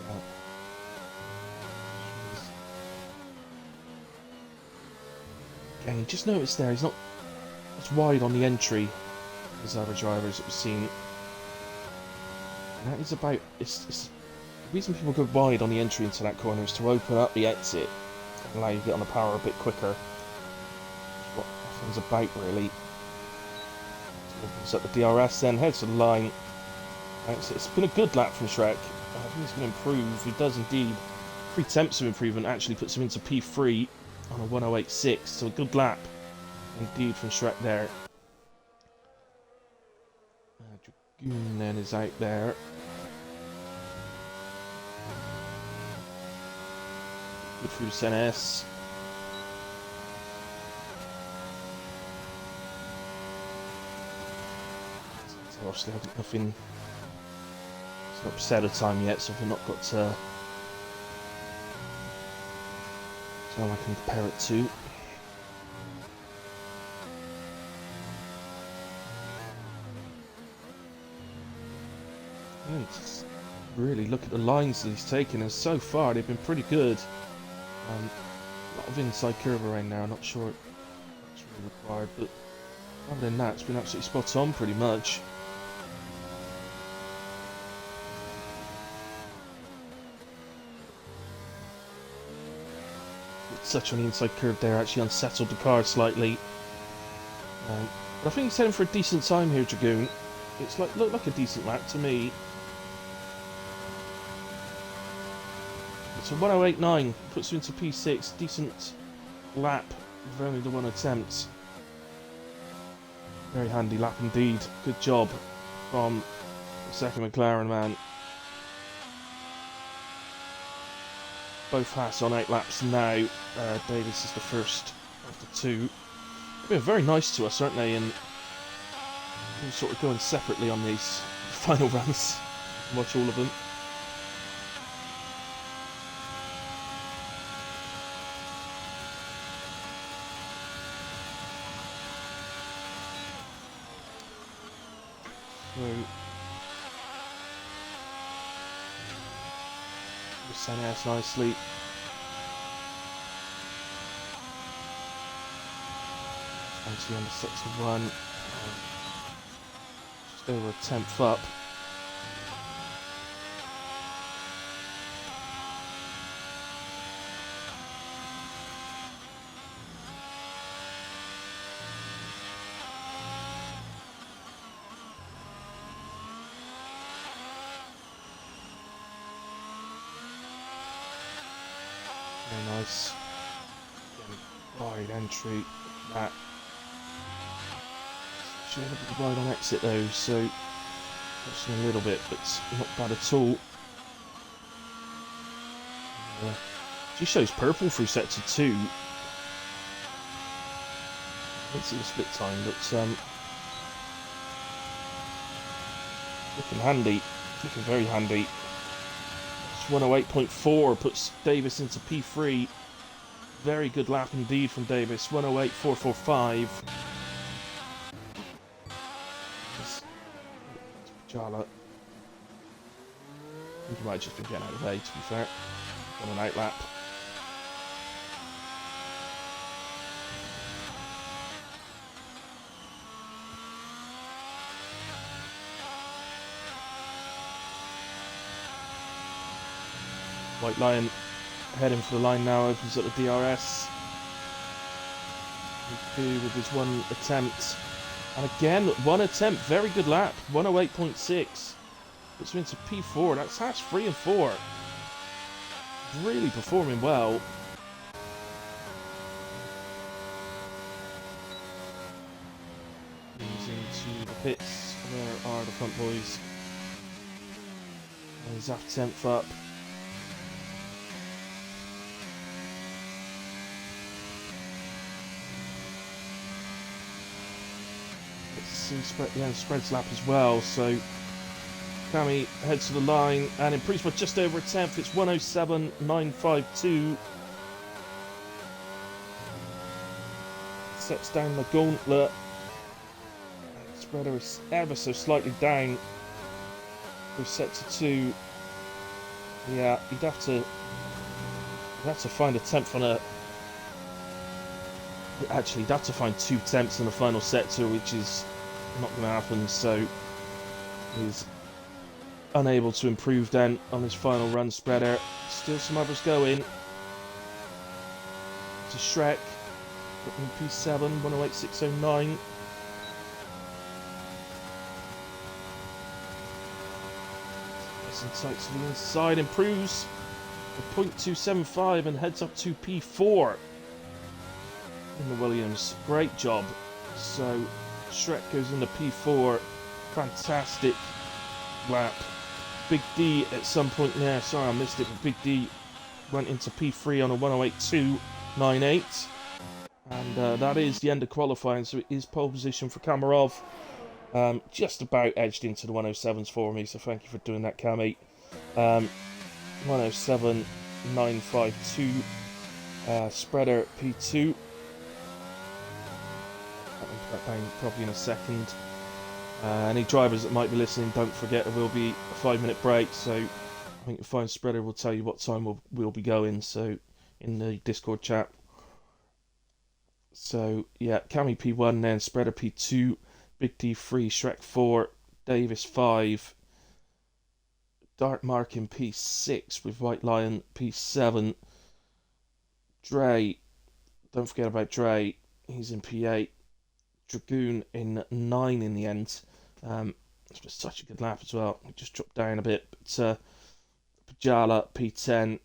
again, you just noticed there, he's not as wide on the entry as other drivers that we've seen. And that is about, it's the reason people go wide on the entry into that corner is to open up the exit and allow you to get on the power a bit quicker. What everything's about, really. Opens up the DRS, then heads to the line. It's been a good lap from Shrek. I think he's going to improve. He does indeed. 3 tenths of improvement actually puts him into P3 on a 108.6. So a good lap indeed from Shrek there. Dragoon then is out there. Good through the NS. Obviously, nothing. It's not set of time yet, so I've not got so I can compare it to. And just really look at the lines that he's taken, and so far they've been pretty good. A lot of inside curve around now, not sure what's really required, but other than that, it's been absolutely spot on pretty much. Such on the inside curve there actually unsettled the car slightly. But I think he's heading for a decent time here, Dragoon. It's looked like a decent lap to me. It's a 1:08.9, puts you into P6, decent lap with only the one attempt. Very handy lap indeed. Good job from the second McLaren man. Both Haas on 8 laps now. Davis is the first of the two. They've been very nice to us, aren't they? And we're sort of going separately on these final runs. Watch all of them. So, Senna's nicely. Nicely under 6 to 1. Just over a 10th up. Very nice. Wide entry. That. Should have a bit wide on exit though, so costing a little bit, but not bad at all. She shows purple through sector 2. Let's see the split time, but looking handy, looking very handy. 1:08.4 puts Davis into P3. Very good lap indeed from Davis. 1:08.445. Jala. I think he might have just been getting out of the way, to be fair. On an out lap. White Lion heading for the line now, opens up the DRS. With his one attempt. And again, one attempt, very good lap. 1:08.6. Puts him into P4. That's Haas 3 and 4. Really performing well. He's into the pits. Where are the front boys? And he's after 10th up. Spreads lap as well, so Cammy heads to the line and improves by just over a 10th. It's 1:07.952. Sets down the gauntlet. Spreader is ever so slightly down for sector 2. Yeah, you'd have to find a 10th on a. Actually, you'd have to find 2 tenths in the final sector, which is not going to happen, so he's unable to improve then on his final run spreader. Still some others going. To Shrek, in P7, 1:08.609. Gets in tight to the inside, improves a 0.275 and heads up to P4 in the Williams. Great job. So Shrek goes into P4. Fantastic lap. Big D at some point there. Sorry I missed it, but Big D went into P3 on a 1:08.298. And that is the end of qualifying. So it is pole position for Kamarov. Just about edged into the 1:07s for me. So thank you for doing that, Cammy. 1:07.952. Spreader P2. I'll put that down probably in a second. Any drivers that might be listening, don't forget there will be a 5-minute break. So I think the fine spreader will tell you what time we'll be going. So in the Discord chat. So yeah, Cammy P1, then Spreader P2, Big D3, Shrek 4, Davis 5, Dark Markin P6 with White Lion P7, Dre, don't forget about Dre, he's in P8, Dragoon in 9 in the end. It's been such a good lap as well. He just dropped down a bit, but Pajala P10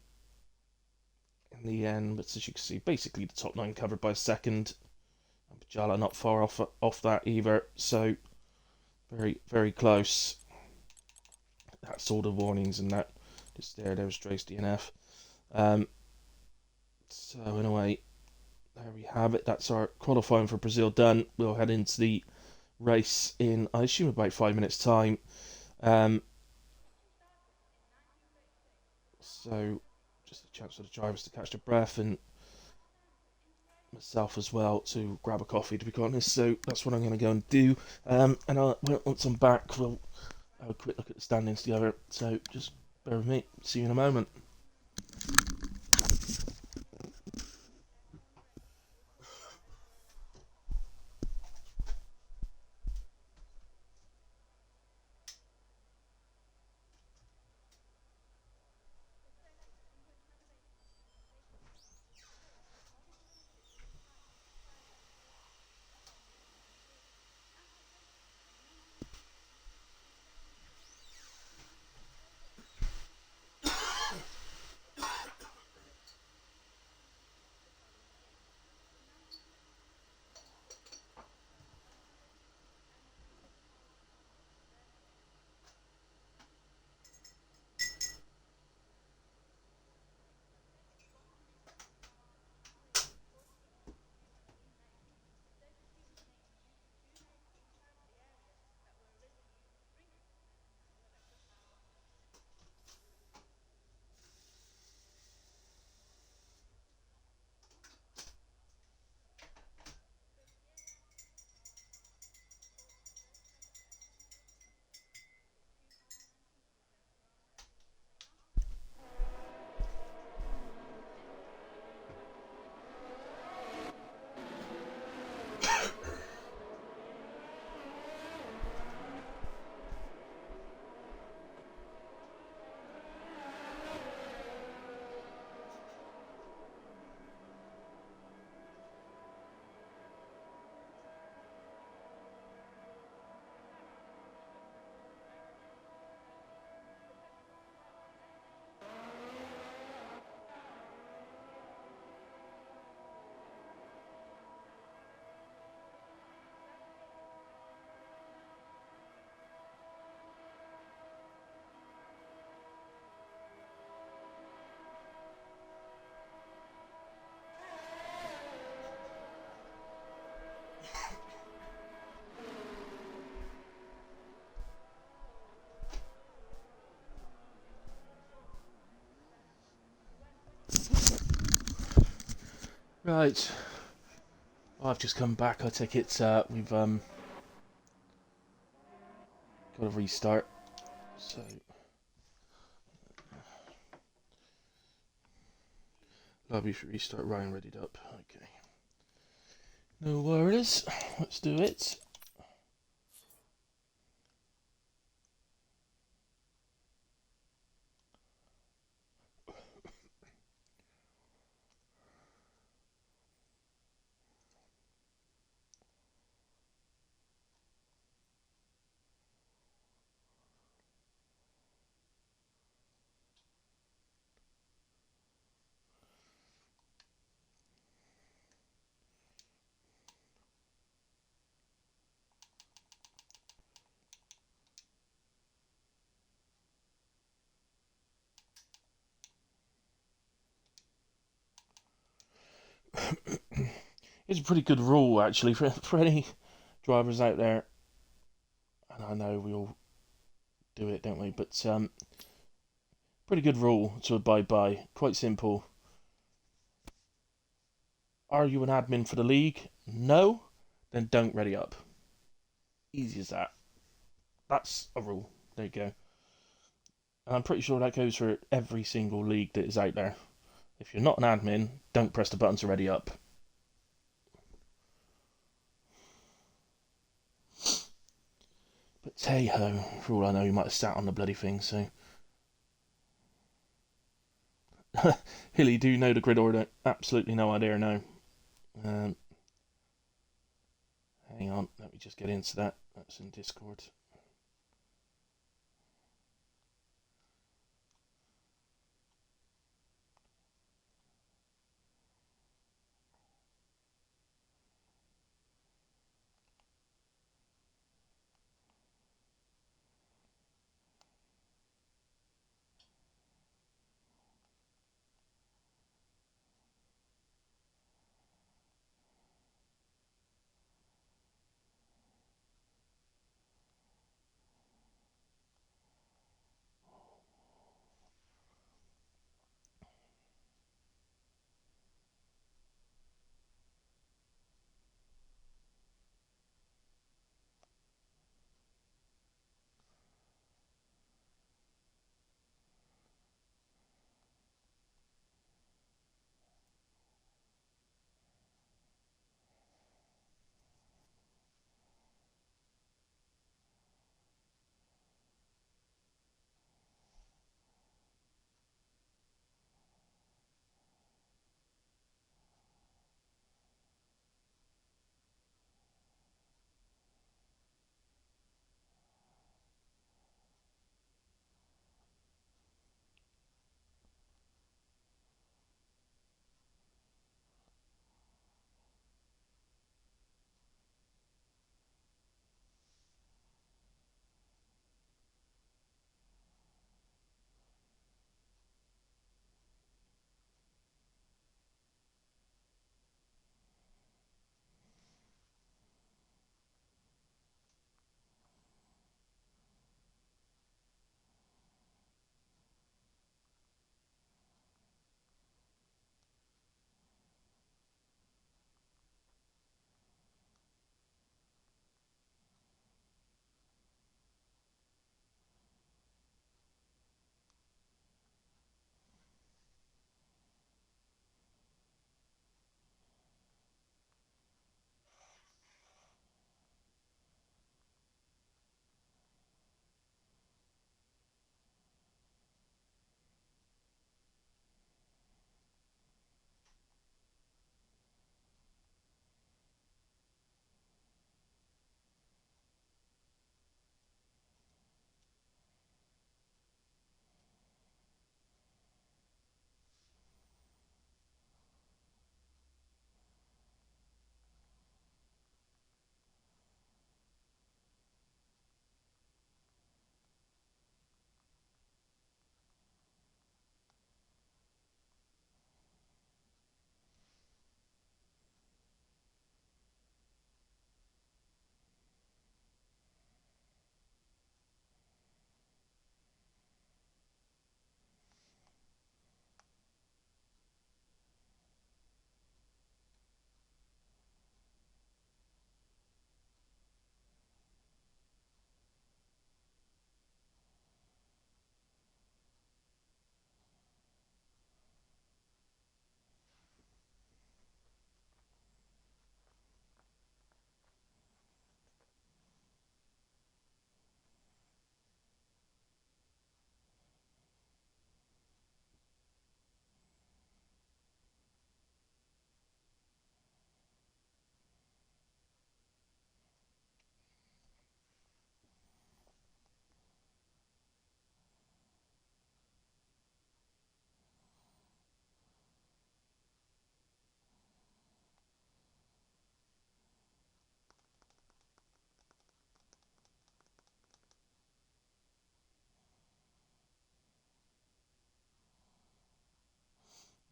in the end. But as you can see, basically the top 9 covered by a second. And Pajala not far off that either. So very, very close. That's all the warnings and that. Just there was Dre's DNF. So in a way, there we have it. That's our qualifying for Brazil done. We'll head into the race in, I assume, about 5 minutes' time. So just a chance for the drivers to catch their breath and myself as well to grab a coffee, to be quite honest. So that's what I'm going to go and do. And once I'm back, we'll have a quick look at the standings together. So just bear with me. See you in a moment. Right. Well, I've just come back. I take it we've got a restart. So lobby for restart. Ryan readied up. Okay. No worries. Let's do it. It's a pretty good rule, actually, for any drivers out there. And I know we all do it, don't we? But pretty good rule to abide by. Quite simple. Are you an admin for the league? No? Then don't ready up. Easy as that. That's a rule. There you go. And I'm pretty sure that goes for every single league that is out there. If you're not an admin, don't press the buttons already up. But hey ho, for all I know, you might have sat on the bloody thing, so. Hilly, do you know the grid order? Absolutely no idea, no. Um, Hang on, let me just get into that. That's in Discord.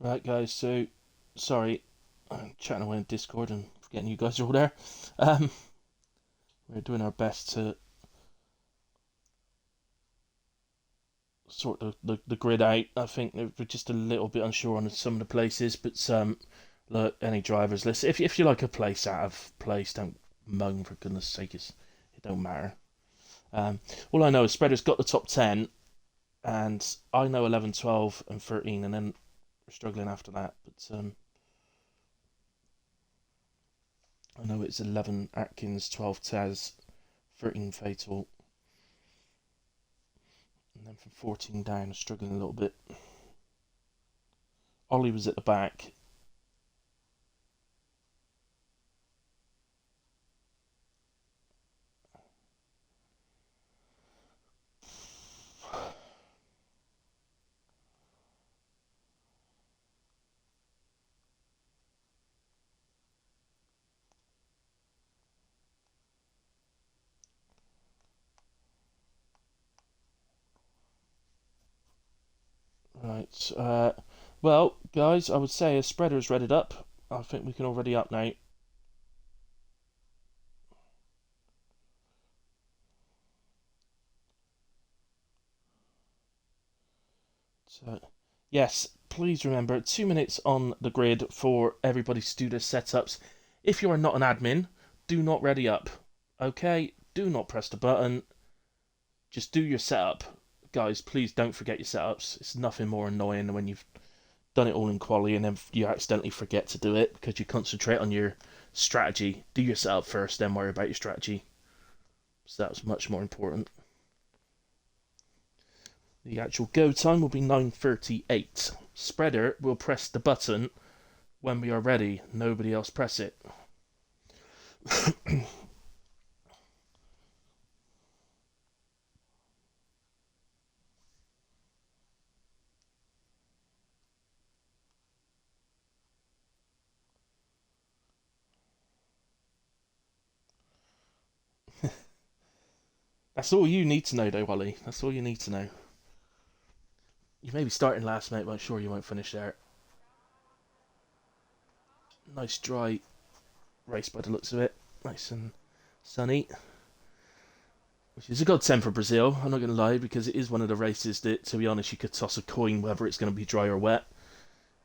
Right, guys, so sorry, I'm chatting away in Discord and forgetting you guys are all there. Um, we're doing our best to sort the grid out. I think we're just a little bit unsure on some of the places, but look, any drivers, listen, if you like a place out of place, don't moan for goodness sake. It don't matter. All I know is Spreader's got the top 10, and I know 11, 12, and 13, and then we're struggling after that. But I know it's 11 Atkins, 12 Tez, 13 Fatal, and then from 14 down, struggling a little bit. Ollie was at the back. Right. Well, guys, I would say a Spreader's readied up. I think we can already up now. So, yes, please remember 2 minutes on the grid for everybody to do their setups. If you are not an admin, do not ready up. Okay? Do not press the button. Just do your setup. Guys, please don't forget your setups. It's nothing more annoying than when you've done it all in quali and then you accidentally forget to do it because you concentrate on your strategy. Do your setup first, then worry about your strategy. So that's much more important. The actual go time will be 9:38. Spreader will press the button when we are ready. Nobody else press it. That's all you need to know, though, Wally. That's all you need to know. You may be starting last, mate, but I'm sure you won't finish there. Nice dry race by the looks of it. Nice and sunny. Which is a godsend for Brazil, I'm not going to lie, because it is one of the races that, to be honest, you could toss a coin whether it's going to be dry or wet.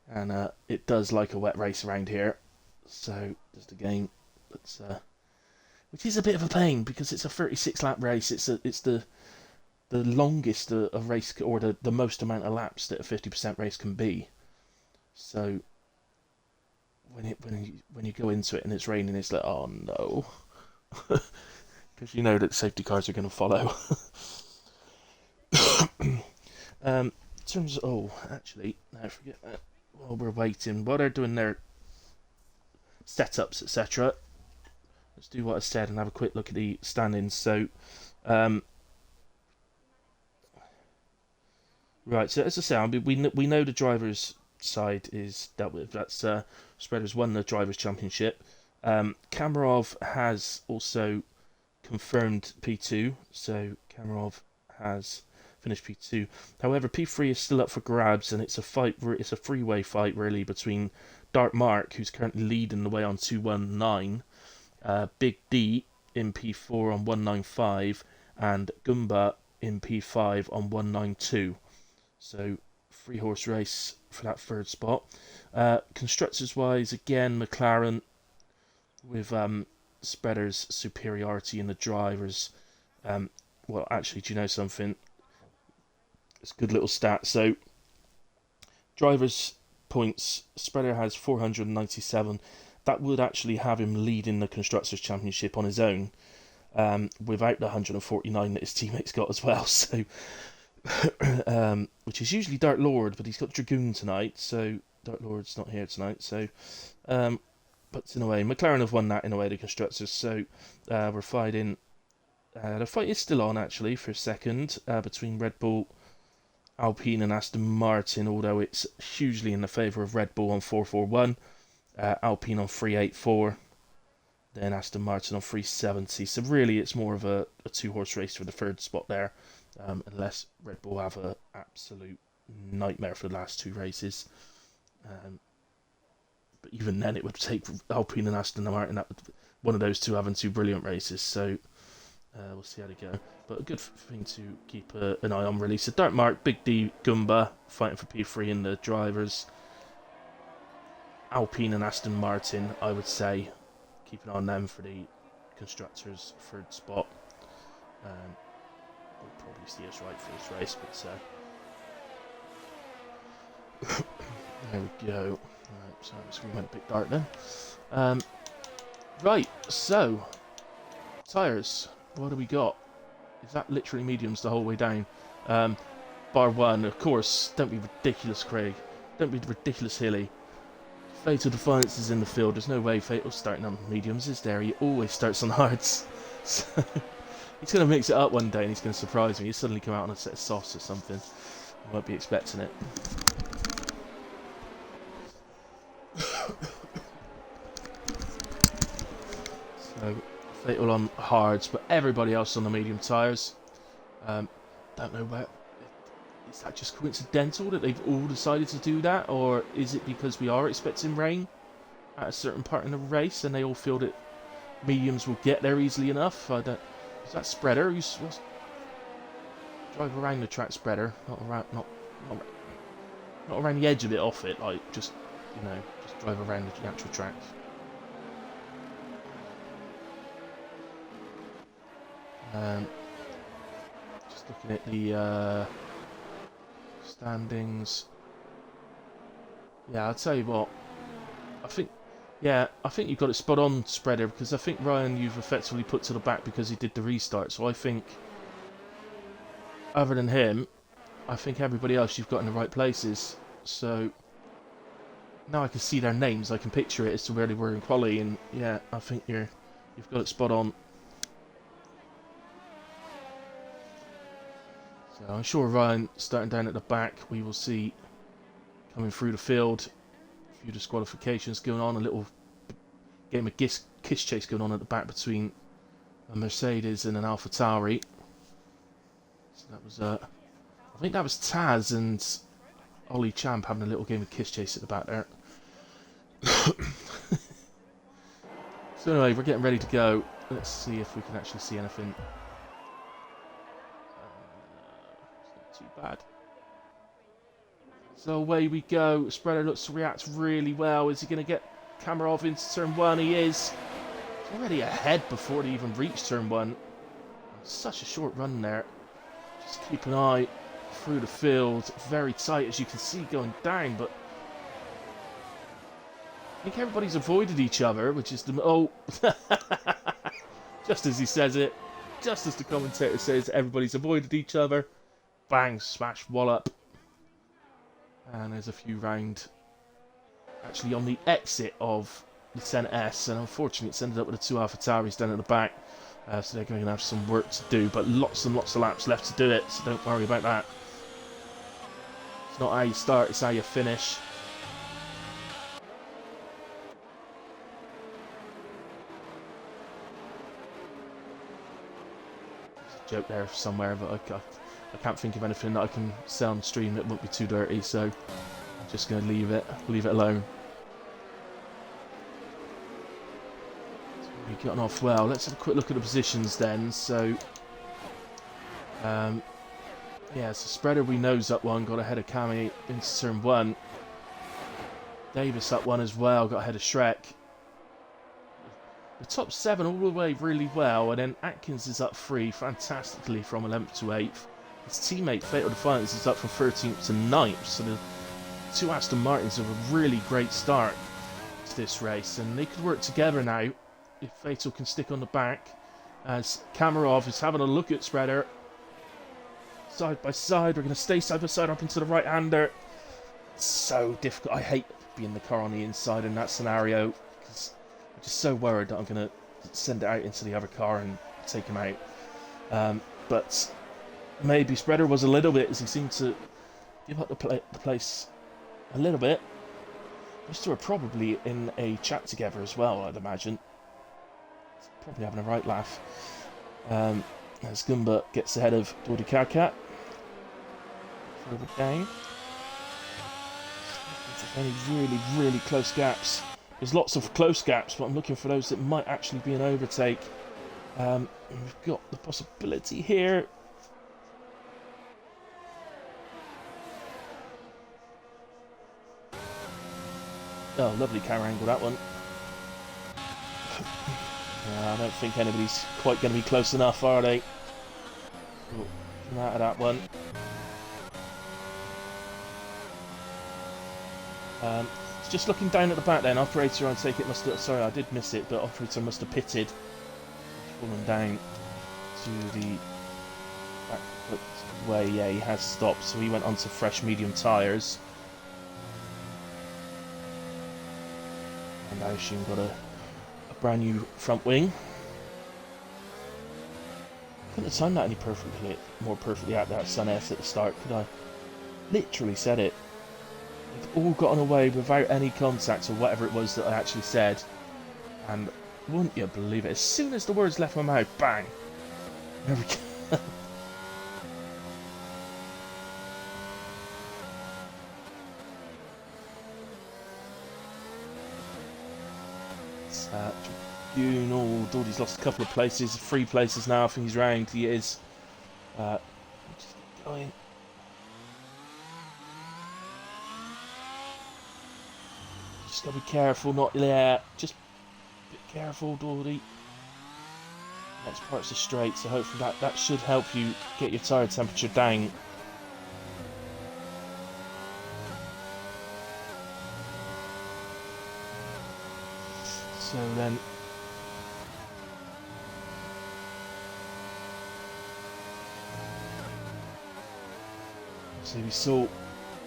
And it does like a wet race around here. So, does the game. But, which is a bit of a pain, because it's a 36 lap race. It's the longest a race, or the most amount of laps that a 50% race can be. So, when you go into it and it's raining, it's like, oh no. Because you know that safety cars are going to follow. In terms of, actually, I forget that. While we're waiting, while they're doing their setups, etc., let's do what I said and have a quick look at the standings. So, um, right, so as I say, we know the drivers' side is dealt with. That's Spreader's won the drivers' championship. Kamarov has also confirmed P2, so Kamarov has finished P2. However, P3 is still up for grabs, and it's a fight. It's a three-way fight really between Dark Mark, who's currently leading the way on 219, Big D in P4 on 195, and Gumba in P5 on 192. So 3-horse race for that third spot. Constructors wise, again McLaren with Spreader's superiority in the drivers. Well, actually, do you know something? It's a good little stat. So, drivers' points, Spreader has 497. That would actually have him leading the Constructors' Championship on his own, without the 149 that his teammates got as well. So, which is usually Dark Lord, but he's got Dragoon tonight, so Dark Lord's not here tonight. So, but in a way, McLaren have won that in a way, the Constructors. So, we're fighting. The fight is still on actually for a second between Red Bull, Alpine, and Aston Martin, although it's hugely in the favour of Red Bull on 441, Alpine on 384, then Aston Martin on 370. So really, it's more of a 2-horse race for the third spot there, unless Red Bull have an absolute nightmare for the last two races. But even then, it would take Alpine and Aston Martin, one of those two having two brilliant races. So we'll see how they go. But a good thing to keep an eye on, really. So Dark Mark, Big D, Gumba fighting for P3 in the drivers. Alpine and Aston Martin, I would say, keep an eye on them for the constructors' third spot. You'll probably see us right for this race, but there we go. Right, sorry, my screen went a bit dark then. Right, so tyres. What do we got? Is that literally mediums the whole way down? Bar 1, of course. Don't be ridiculous, Craig. Don't be ridiculous, Hilly. Fatal Defiance is in the field. There's no way Fatal's starting on mediums, is there? He always starts on hards. So he's going to mix it up one day and he's going to surprise me. He'll suddenly come out on a set of softs or something. I won't be expecting it. So Fatal on hards, but everybody else on the medium tyres. Don't know where. Is that just coincidental that they've all decided to do that, or is it because we are expecting rain at a certain part in the race and they all feel that mediums will get there easily enough? I don't. Is that spreader? Drive around the track spreader, not around the edge of it, off it, like just just drive around the actual track. Just looking at the standings. Yeah, I'll tell you what. I think you've got it spot on, spreader, because I think Ryan you've effectively put to the back because he did the restart. So I think, other than him, I think everybody else you've got in the right places. So now I can see their names. I can picture it as to where they were in quali, and yeah, I think you've got it spot on. So I'm sure Ryan, starting down at the back, we will see coming through the field. A few disqualifications going on, a little game of kiss chase going on at the back between a Mercedes and an AlphaTauri. So that was, I think that was Taz and Ollie Champ having a little game of kiss chase at the back there. So anyway, we're getting ready to go. Let's see if we can actually see anything. Too bad. So away we go. Spreader looks to react really well. Is he going to get camera off into turn 1? He is. He's already ahead before they even reach turn 1. Such a short run there. Just keep an eye through the field. Very tight, as you can see, going down. But I think everybody's avoided each other, which is the... Oh! Just as he says it. Just as the commentator says, everybody's avoided each other. Bang, smash, wallop. And there's a few round actually on the exit of the 10S, and unfortunately it's ended up with the two AlphaTauris down at the back, so they're going to have some work to do, but lots and lots of laps left to do it, so don't worry about that. It's not how you start, it's how you finish. There's a joke there somewhere, but I can't think of anything that I can say on stream that won't be too dirty, so I'm just going to leave it alone. So we've gotten off well. Let's have a quick look at the positions then. So, yeah, so Spreader we know's up one, got ahead of Cammy into turn 1. Davis up one as well, got ahead of Shrek. The top 7 all the way really well, and then Atkins is up 3 fantastically from 11th to 8th. His teammate Fatal Defiance is up from 13th to 9th, so the two Aston Martins have a really great start to this race, and they could work together now if Fatal can stick on the back, as Kamarov is having a look at Spreader. Side by side, we're going to stay side by side up into the right-hander. It's so difficult. I hate being the car on the inside in that scenario, because I'm just so worried that I'm going to send it out into the other car and take him out. But maybe Spreader was a little bit, as he seemed to give up the place a little bit. Those two are probably in a chat together as well, I'd imagine. Probably having a right laugh. As Gumba gets ahead of Dordy Karkat. Further down. There's only really, really close gaps. There's lots of close gaps, but I'm looking for those that might actually be an overtake. We've got the possibility here. Oh, lovely camera angle, that one. I don't think anybody's quite going to be close enough, are they? Come out of that one. Just looking down at the back then, operator, I take it must have... Sorry, I did miss it, but operator must have pitted. Fallen down to the back way. Yeah, he has stopped, so he went onto fresh medium tyres. And I assume got a brand new front wing. Couldn't have timed that any more perfectly out there at Sun S at the start, could I? Literally said it. They've all gotten away without any contact or whatever it was that I actually said. And wouldn't you believe it? As soon as the words left my mouth, bang! There we go. Tribunal, Dawdy's lost a couple of places, 3 places now. I think he's round. He is. Just going. Just gotta be careful, not there. Just be careful, Dawdy. Next part's a straight, so hopefully that should help you get your tyre temperature down. So then, so we saw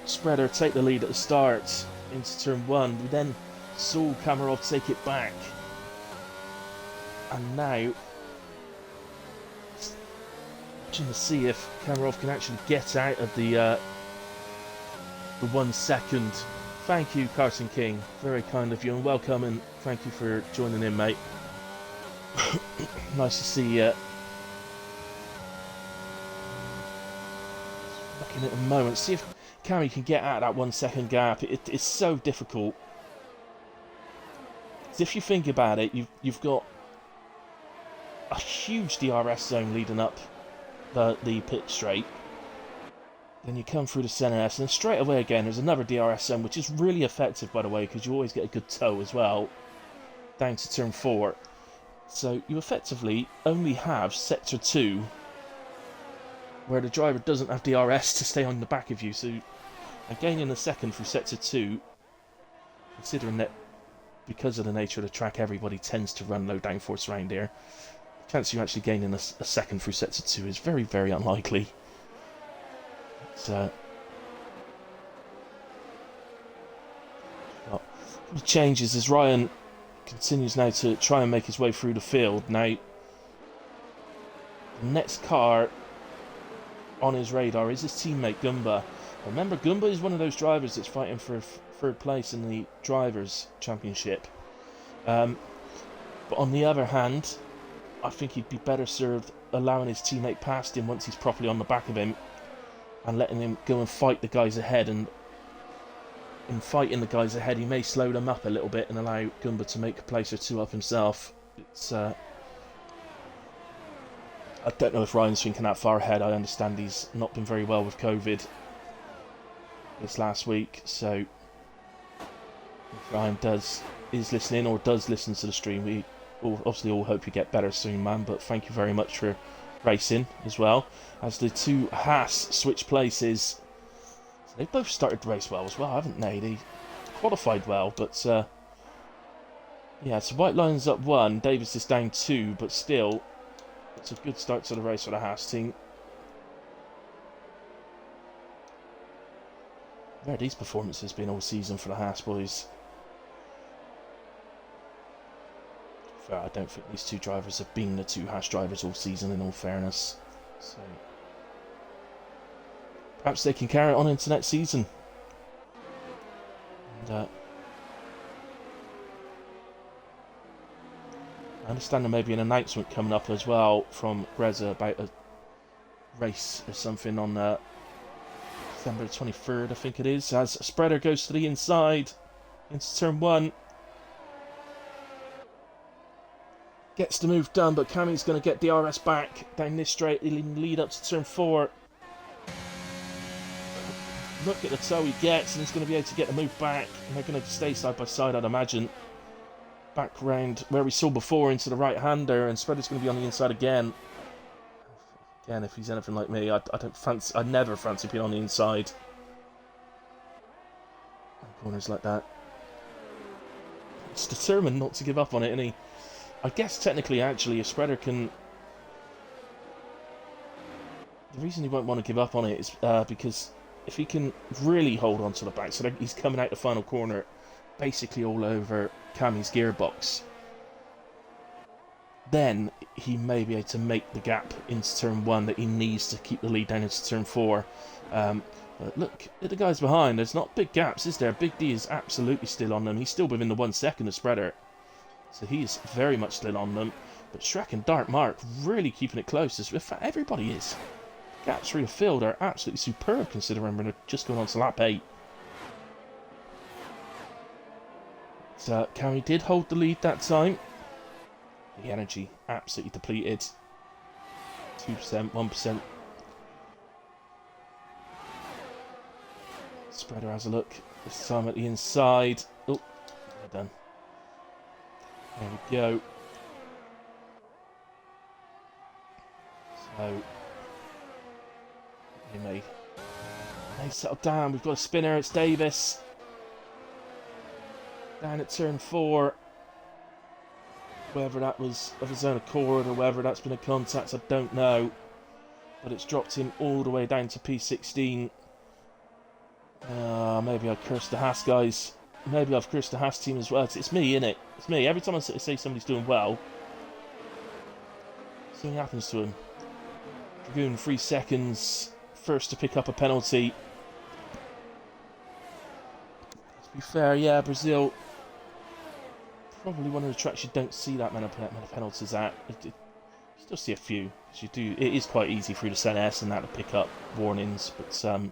Spreader take the lead at the start into turn 1. We then saw Kamarov take it back, and now watching to see if Kamarov can actually get out of the 1 second. Thank you, Carson King. Very kind of you, and welcome, and thank you for joining in, mate. Nice to see you. Looking at the moment, see if Cammy can get out of that 1 second gap. It's so difficult. Because if you think about it, you've got a huge DRS zone leading up the pit straight. Then you come through the centre S, and straight away again there's another DRS zone, which is really effective, by the way, because you always get a good toe as well, down to turn 4. So you effectively only have Sector 2, where the driver doesn't have DRS to stay on the back of you. So gaining a second through Sector 2, considering that because of the nature of the track everybody tends to run low downforce around here, the chance of you actually gaining a second through Sector 2 is very, very unlikely. Well, changes as Ryan continues now to try and make his way through the field. Now, the next car on his radar is his teammate Gumba. Remember, Gumba is one of those drivers that's fighting for 3rd place in the Drivers' Championship. But on the other hand, I think he'd be better served allowing his teammate past him once he's properly on the back of him, and letting him go and fight the guys ahead. And in fighting the guys ahead, he may slow them up a little bit and allow Gumba to make a place or 2 up himself. It's I don't know if Ryan's thinking that far ahead. I understand he's not been very well with COVID this last week, so if Ryan is listening or does listen to the stream, we obviously all hope you get better soon, man. But thank you very much for racing as well, as the 2 Haas switch places. So they both started the race well as well, haven't they? They qualified well, but yeah, so White Lions up 1, Davis is down 2, but still it's a good start to the race for the Haas team. Where have these performances been all season for the Haas boys? I don't think these 2 drivers have been the 2 Haas drivers all season, in all fairness. So perhaps they can carry it on into next season. And I understand there may be an announcement coming up as well from Greza about a race or something on December 23rd, I think it is, as a Spreader goes to the inside into turn 1. Gets the move done, but Cammy's going to get DRS back down this straight, lead up to turn 4. Look at the toe he gets, and he's going to be able to get the move back, and they're going to stay side by side, I'd imagine. Back round where we saw before into the right-hander, and Spreader's going to be on the inside again. Again, if he's anything like me, I never fancy being on the inside. Corners like that. It's determined not to give up on it, and he... I guess technically, actually, a spreader can... The reason he won't want to give up on it is because if he can really hold on to the back, so that he's coming out the final corner basically all over Cammy's gearbox, then he may be able to make the gap into turn 1 that he needs to keep the lead down into turn 4. But look at the guys behind. There's not big gaps, is there? Big D is absolutely still on them. He's still within the 1 second of spreader. So he's very much still on them. But Shrek and Dark Mark really keeping it close. In fact, everybody is. Gaps through the field are absolutely superb considering we're just going on to lap 8. So Cammy did hold the lead that time. The energy absolutely depleted. 2%, 1%. Spreader has a look. This time at the inside. Oh, they're done. There we go. So he may settle down. We've got a spinner. It's Davis. Down at turn 4. Whether that was of his own accord or whether that's been a contact, I don't know. But it's dropped him all the way down to P16. Maybe I've cursed the Haas guys. Maybe I've cursed the Haas team as well. It's me, innit? It's me. Every time I say somebody's doing well, something happens to him. Dragoon, 3 seconds. First to pick up a penalty. To be fair, yeah, Brazil. Probably one of the tracks you don't see that many penalties at. You still see a few. You do. It is quite easy through the CNS and that to pick up warnings, but so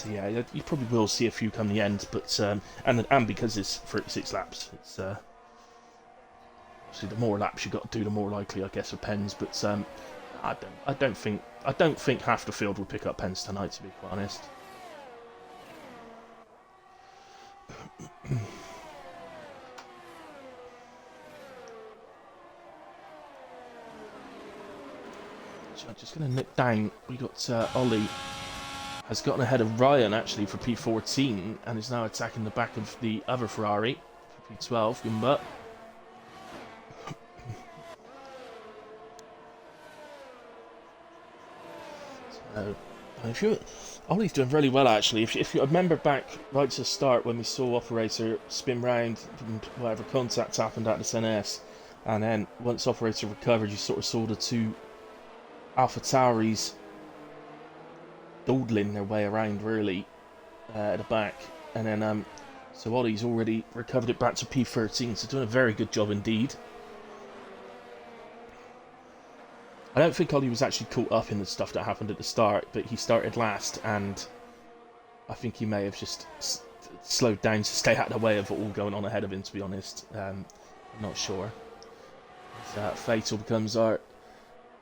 yeah, you probably will see a few come the end, but and because it's 36 laps, it's obviously the more laps you got to do, the more likely I guess of pens. But I don't think half the field will pick up pens tonight, to be quite honest. So I'm just going to nip down. We got Ollie has gotten ahead of Ryan actually for P14 and is now attacking the back of the other Ferrari for P12. Gumba. So if you, Ollie's doing really well actually. If you remember back right to the start when we saw Operator spin round, whatever contact happened at the CNS, and then once Operator recovered, you sort of saw the two AlphaTauris dawdling their way around really at the back, and then so Ollie's already recovered it back to P13, so doing a very good job indeed. I don't think Ollie was actually caught up in the stuff that happened at the start, but he started last, and I think he may have just slowed down to stay out of the way of all going on ahead of him, to be honest. I'm not sure. Fatal becomes our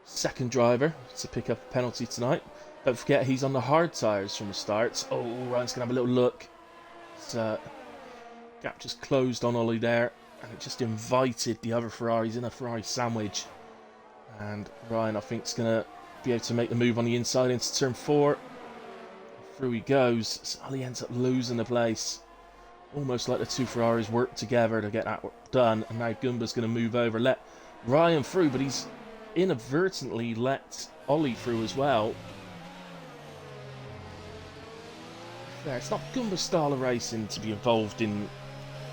second driver to pick up a penalty tonight. Don't forget he's on the hard tyres from the start. Oh, Ryan's going to have a little look. Gap just closed on Ollie there, and it just invited the other Ferraris in a Ferrari sandwich. And Ryan, I think, is going to be able to make the move on the inside into turn 4. Through he goes. So Ollie ends up losing the place. Almost like the two Ferraris work together to get that done. And now Gumba's going to move over, let Ryan through, but he's inadvertently let Ollie through as well. There, it's not Gumba's style of racing to be involved in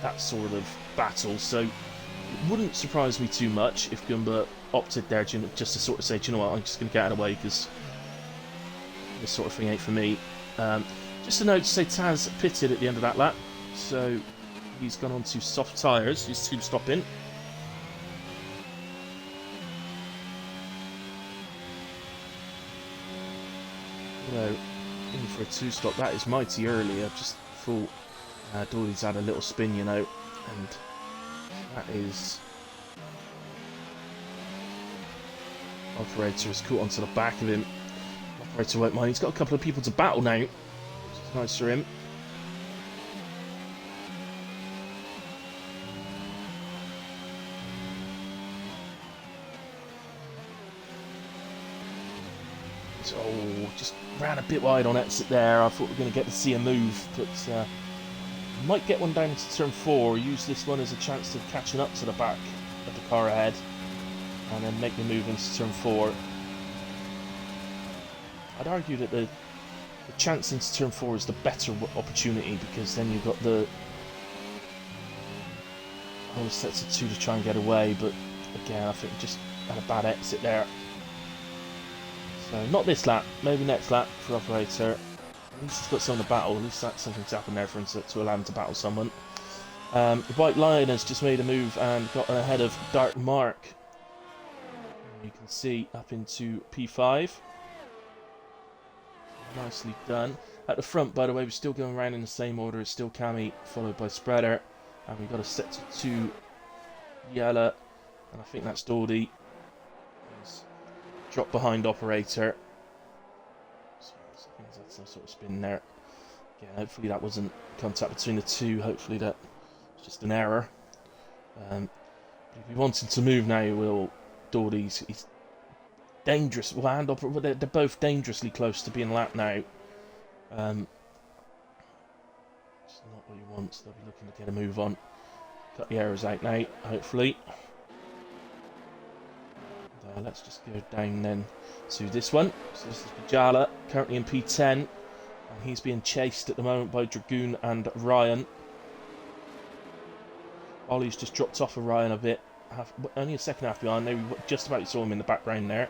that sort of battle, so it wouldn't surprise me too much if Gumba opted there just to sort of say, do you know what, I'm just going to get out of the way because this sort of thing ain't for me. Just a note to say Taz pitted at the end of that lap, so he's gone on to soft tyres. He's two stopping. So, in for a two-stop. That is mighty early. I just thought Doyley's had a little spin, you know, and that is... Operator has caught onto the back of him. Operator won't mind. He's got a couple of people to battle now, which is nice for him. Oh, just ran a bit wide on exit there. I thought we were going to get to see a move, but might get one down into turn 4. Use this one as a chance of catching up to the back of the car ahead, and then make the move into turn 4. I'd argue that the chance into turn 4 is the better opportunity, because then you've got the whole sets of 2 to try and get away. But again, I think just had a bad exit there. So not this lap, maybe next lap for operator. At least he's got someone to battle. At least that's something's happened there for him to allow him to battle someone. The White Lion has just made a move and got ahead of Dark Mark. You can see up into P5. Nicely done. At the front, by the way, we're still going around in the same order. It's still Cammy, followed by Spreader. And we've got a set to 2 Yella. And I think that's Dawdy. He's dropped behind operator. So I think that's some sort of spin there. Yeah, hopefully that wasn't contact between the two. Hopefully that was just an error. But if he wanted to move now, he will. Dawdy's he's dangerous. Well, and they're both dangerously close to being lapped now. It's not what he wants. They'll be looking to get a move on. Cut the errors out now, hopefully. And, let's just go down then to this one. So this is Bajala, currently in P10. And he's being chased at the moment by Dragoon and Ryan. Ollie's just dropped off of Ryan a bit. Only a second half behind. There, we just about saw him in the background there.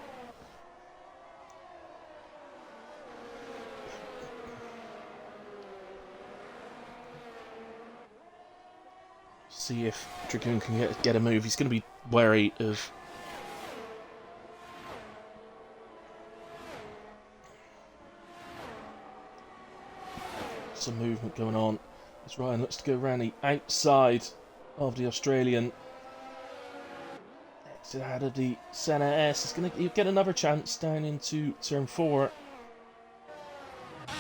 See if Dragoon can get a move. He's going to be wary of some movement going on. As Ryan looks to go around the outside of the Australian. Exit out of the Senna S. He's going to get another chance down into turn 4.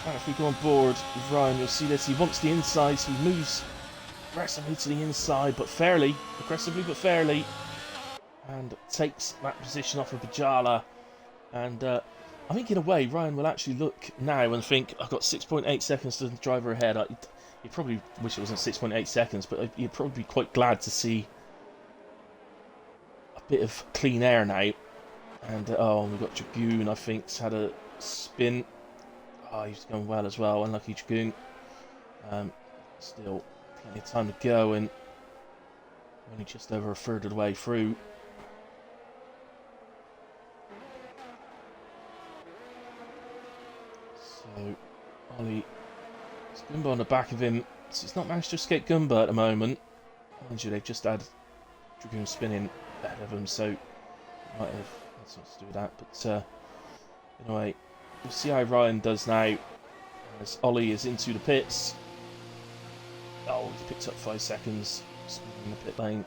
And if we go on board with Ryan, you'll see this. He wants the inside, so he moves aggressively to the inside, but fairly. Aggressively, but fairly. And takes that position off of Bajala. And I think in a way, Ryan will actually look now and think, I've got 6.8 seconds to the driver ahead. You'd probably wish it wasn't 6.8 seconds, but you'd probably be quite glad to see a bit of clean air now. And oh, we've got Dragoon, I think, has had a spin. Oh, he's going well as well. Unlucky Dragoon. Still plenty of time to go, and only just over a third of the way through. So Ollie has Goomba on the back of him. So he's not managed to escape Goomba at the moment. Mind you, they've just had Dragoon spinning ahead of him, so might have had something to do with that. But anyway, we'll see how Ryan does now as Ollie is into the pits. Oh, he's picked up 5 seconds in the pit lane.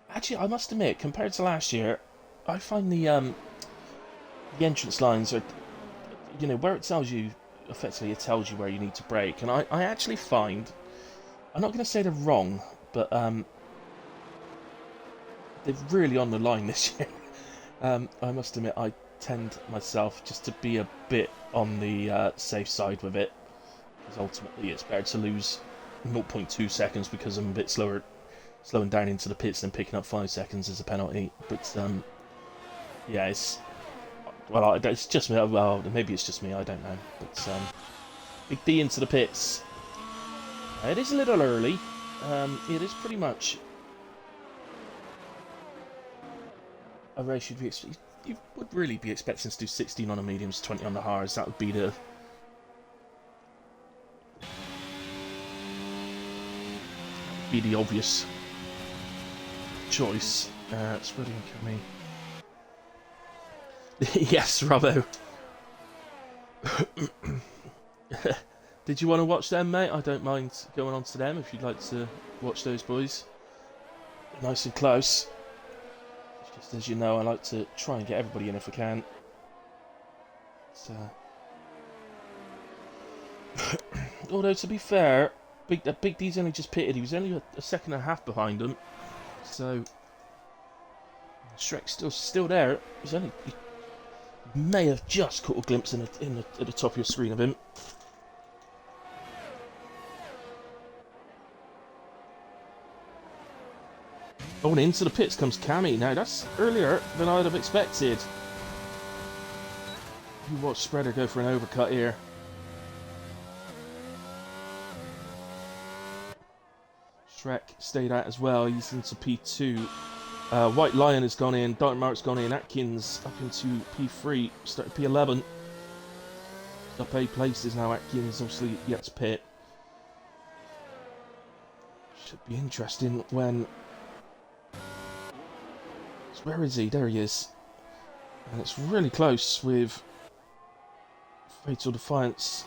Actually, I must admit, compared to last year, I find the entrance lines are, you know, where it tells you, effectively it tells you where you need to brake. And I actually find, I'm not going to say they're wrong, but they're really on the line this year. I must admit, I tend myself just to be a bit on the safe side with it. Because ultimately it's better to lose 0.2 seconds because I'm a bit slowing down into the pits than picking up 5 seconds as a penalty. But yeah, it's just me. Well, maybe it's just me. I don't know. But Big D into the pits. It is a little early. It is pretty much a race you would really be expecting to do 16 on the mediums, 20 on the hards. That would be the obvious choice. Spreading coming. Yes, Robbo. Did you want to watch them, mate? I don't mind going on to them if you'd like to watch those boys. Nice and close. Just as you know, I like to try and get everybody in if I can. So, although to be fair, Big D's only just pitted. He was only a second and a half behind him. So Shrek's still there. He's only May have just caught a glimpse at the top of your screen of him. Oh, and into the pits comes Cammy. Now, that's earlier than I'd have expected. You watch Spreader go for an overcut here. Shrek stayed out as well. He's into P2. White Lion has gone in. Dark Mark's gone in. Atkins up into P3. Starting P11. Up 8 places now. Atkins obviously yet to pit. Should be interesting when... Where is he? There he is. And it's really close with Fatal Defiance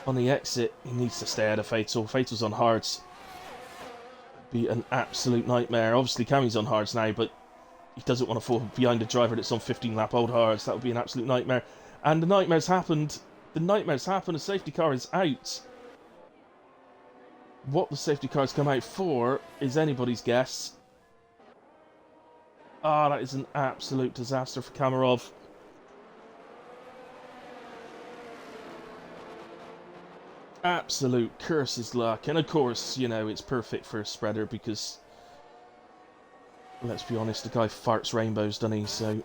on the exit. He needs to stay out of Fatal. Fatal's on hards. Be an absolute nightmare. Obviously, Cammy's on hards now, but he doesn't want to fall behind a driver that's on 15-lap old hards. That would be an absolute nightmare. And the nightmare's happened. The nightmare's happened. The safety car is out. What the safety car's come out for is anybody's guess. Ah, that is an absolute disaster for Kamarov. Absolute curse's luck. And of course, you know, it's perfect for a Spreader because, let's be honest, the guy farts rainbows, doesn't he? So...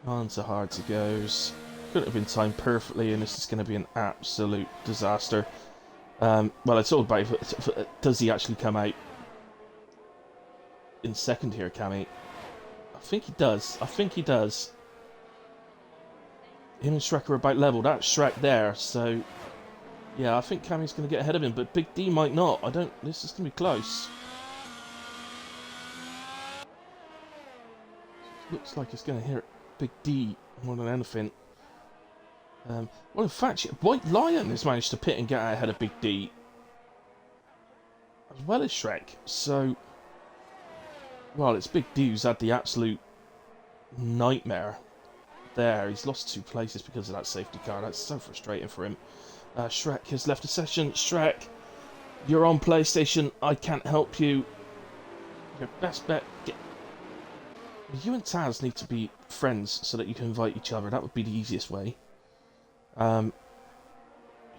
on to hards he goes. Couldn't have been timed perfectly, and this is going to be an absolute disaster. Well, it's all about does he actually come out in second here, Cammy? I think he does. I think he does. Him and Shrek are about level. That's Shrek there, so yeah, I think Cammy's going to get ahead of him, but Big D might not. I don't. This is going to be close. Looks like it's going to hit Big D more than anything. Well, in fact, White Lion has managed to pit and get out ahead of Big D, as well as Shrek. So, well, it's Big D who's had the absolute nightmare there. He's lost 2 places because of that safety car. That's so frustrating for him. Shrek has left the session. Shrek, you're on PlayStation. I can't help you. Your best bet... You and Taz need to be friends so that you can invite each other. That would be the easiest way. You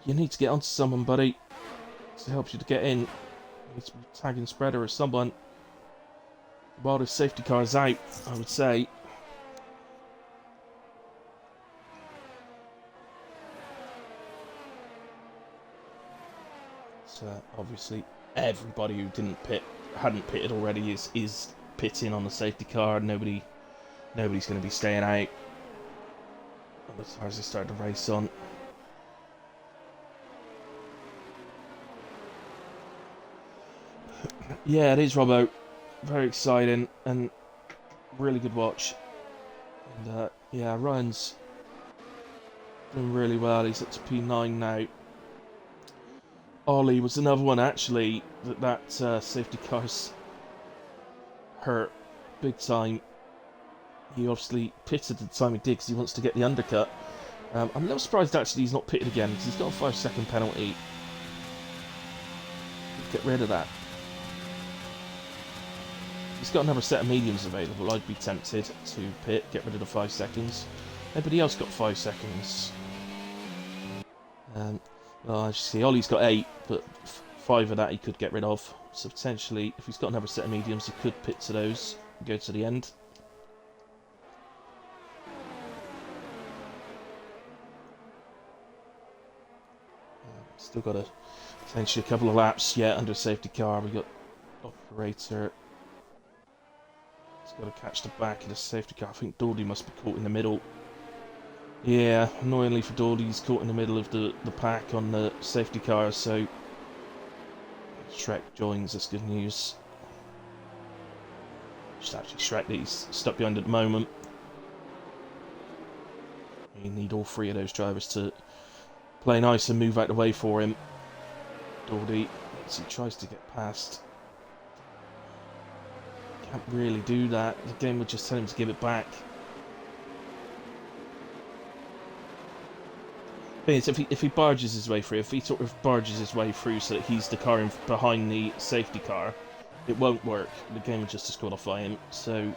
need to get onto someone, buddy, to help you to get in. You need to be tagging Spreader or someone while the safety car is out, I would say. So obviously everybody who hadn't pitted already is pitting on the safety car. Nobody's going to be staying out as far as they start the race on. Yeah, it is, Robbo. Very exciting and really good watch. And yeah, Ryan's doing really well. He's up to P9 now. Ollie was another one actually that safety car's hurt big time. He obviously pitted at the time he did because he wants to get the undercut. I'm a little surprised actually he's not pitted again because he's got a 5-second penalty. Get rid of that. He's got another set of mediums available. I'd be tempted to pit, get rid of the 5 seconds. Everybody else got 5 seconds. Well, as you see, Ollie's got 8, but 5 of that he could get rid of. So potentially, if he's got another set of mediums, he could pit to those and go to the end. Still got potentially a couple of laps yet under safety car. We got operator. He's got to catch the back of the safety car. I think Dawdy must be caught in the middle. Yeah, annoyingly for Dawdy, he's caught in the middle of the pack on the safety car, so Shrek joins. That's good news. Just actually Shrek that he's stuck behind at the moment. You need all 3 of those drivers to play nice and move out the way for him. Dawdy, as he tries to get past. Can't really do that. The game would just tell him to give it back. Thing is, if he barges his way through, if he sort of barges his way through so that he's the car behind the safety car, it won't work. The game will just disqualify him. So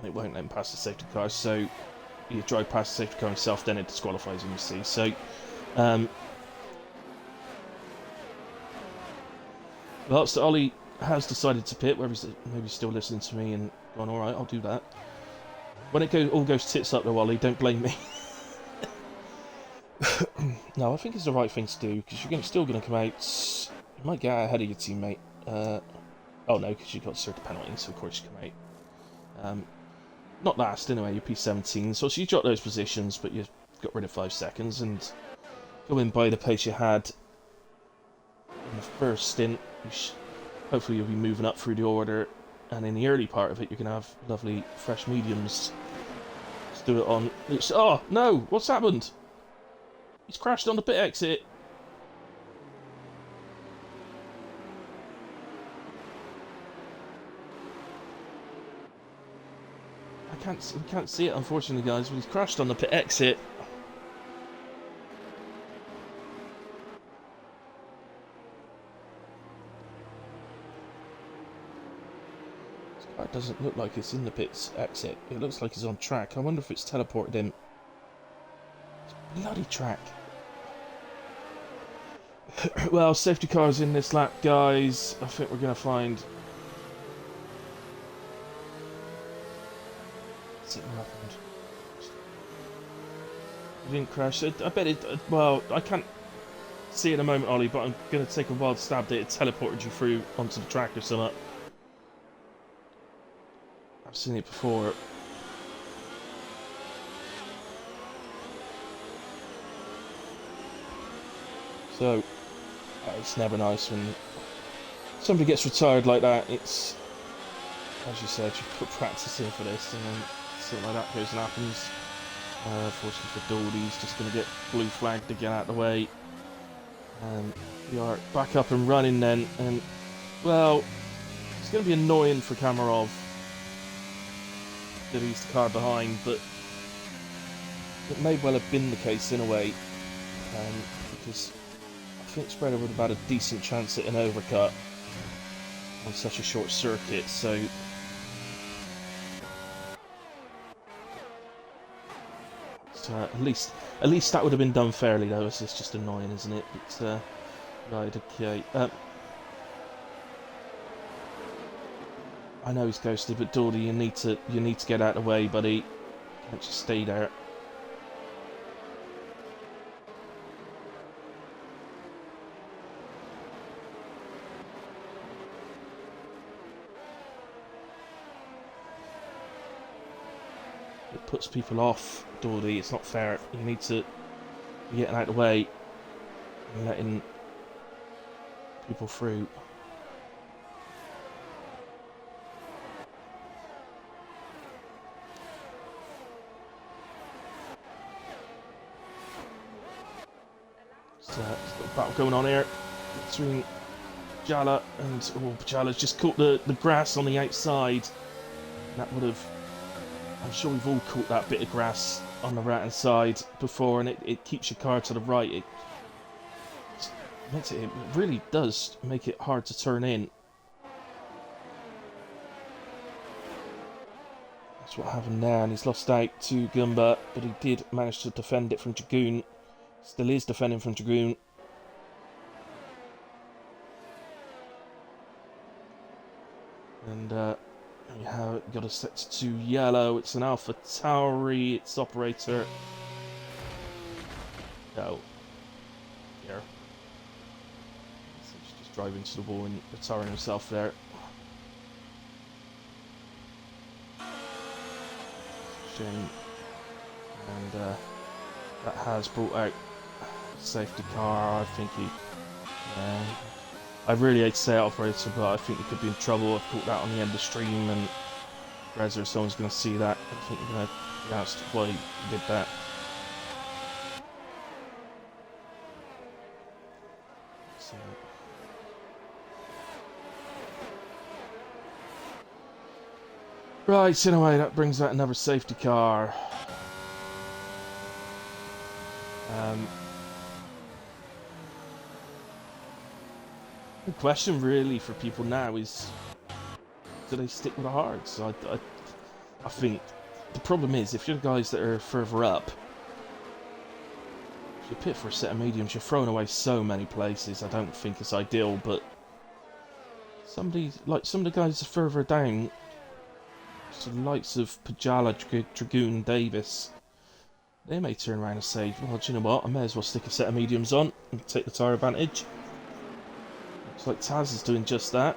it won't let him pass the safety car. So you drive past the safety car himself, then it disqualifies him. You see. So. Well, so Ollie has decided to pit, whether he's maybe still listening to me and going, alright, I'll do that. When it all goes tits up though, Ollie, don't blame me. No, I think it's the right thing to do, because you're still going to come out... You might get out ahead of your teammate. Oh no, because you got certain penalties, so of course you come out. Not last, anyway, you're P17, so you dropped those positions, but you've got rid of 5 seconds, and going by the pace you had in the first stint, hopefully you'll be moving up through the order, and in the early part of it you're going to have lovely fresh mediums. Let's do it on... Oh, no! What's happened? He's crashed on the pit exit! We can't see it, unfortunately, guys, but he's crashed on the pit exit. It doesn't look like it's in the pit's exit. It looks like it's on track. I wonder if it's teleported him. It's bloody track. Well, safety cars in this lap, guys. I think we're going to find... What's it happened? It didn't crash. I bet it... Well, I can't see it in a moment, Ollie, but I'm going to take a wild stab that it teleported you through onto the track or something. I've seen it before. So, it's never nice when somebody gets retired like that. It's, as you said, you put practice in for this, and then something like that goes and happens. Fortunately for Dawdy, he's just going to get blue flagged to get out of the way. We are back up and running then, and, well, it's going to be annoying for Kamarov that he's the car behind, but it may well have been the case in a way, because I think Spreader would have had a decent chance at an overcut on such a short circuit, so at least that would have been done fairly though. It's just annoying, isn't it? But right, okay. I know he's ghosted, but Dawdy, you need to get out of the way, buddy. You can't just stay there. It puts people off, Dawdy. It's not fair. You need to be getting out of the way and letting people through. There's a little battle going on here between Jala and... Oh, Jala's just caught the grass on the outside. That would have... I'm sure we've all caught that bit of grass on the right-hand side before, and it keeps your car to the right. It really does make it hard to turn in. That's what happened there, and he's lost out to Gumba, but he did manage to defend it from Dragoon. Still is defending from Dragoon. And you have got a set to yellow. It's an Alpha Tauri. It's operator. No. Here. So he's just driving to the wall and retiring himself there. Shame. And that has brought out safety car. I think he... I really hate to say it, operator, but I think he could be in trouble. I've caught that on the end of the stream, and Reza, someone's going to see that. I think you're going to be asked why he did that. So. Right, anyway, that brings out another safety car. The question really for people now is, do they stick with the hards? I think the problem is, if you're the guys that are further up, if you pit for a set of mediums, you're throwing away so many places. I don't think it's ideal, but somebody like some of the guys further down, so the likes of Pajala, Dragoon, Davis, they may turn around and say, well, do you know what, I may as well stick a set of mediums on and take the tyre advantage. Looks like Taz is doing just that.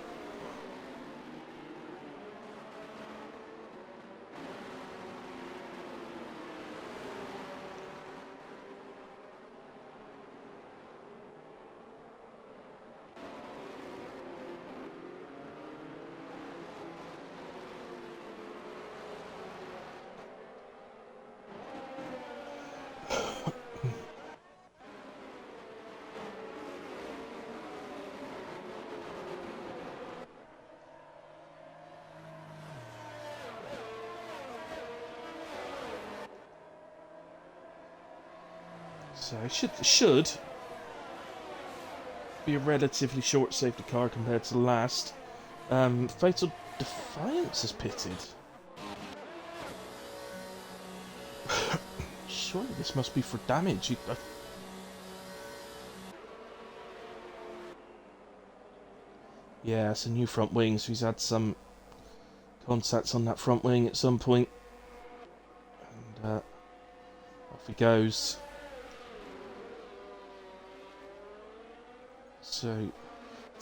So it should be a relatively short safety car compared to the last. Fatal Defiance is pitted. Surely this must be for damage. Yeah, it's a new front wing, so he's had some contacts on that front wing at some point. And off he goes. So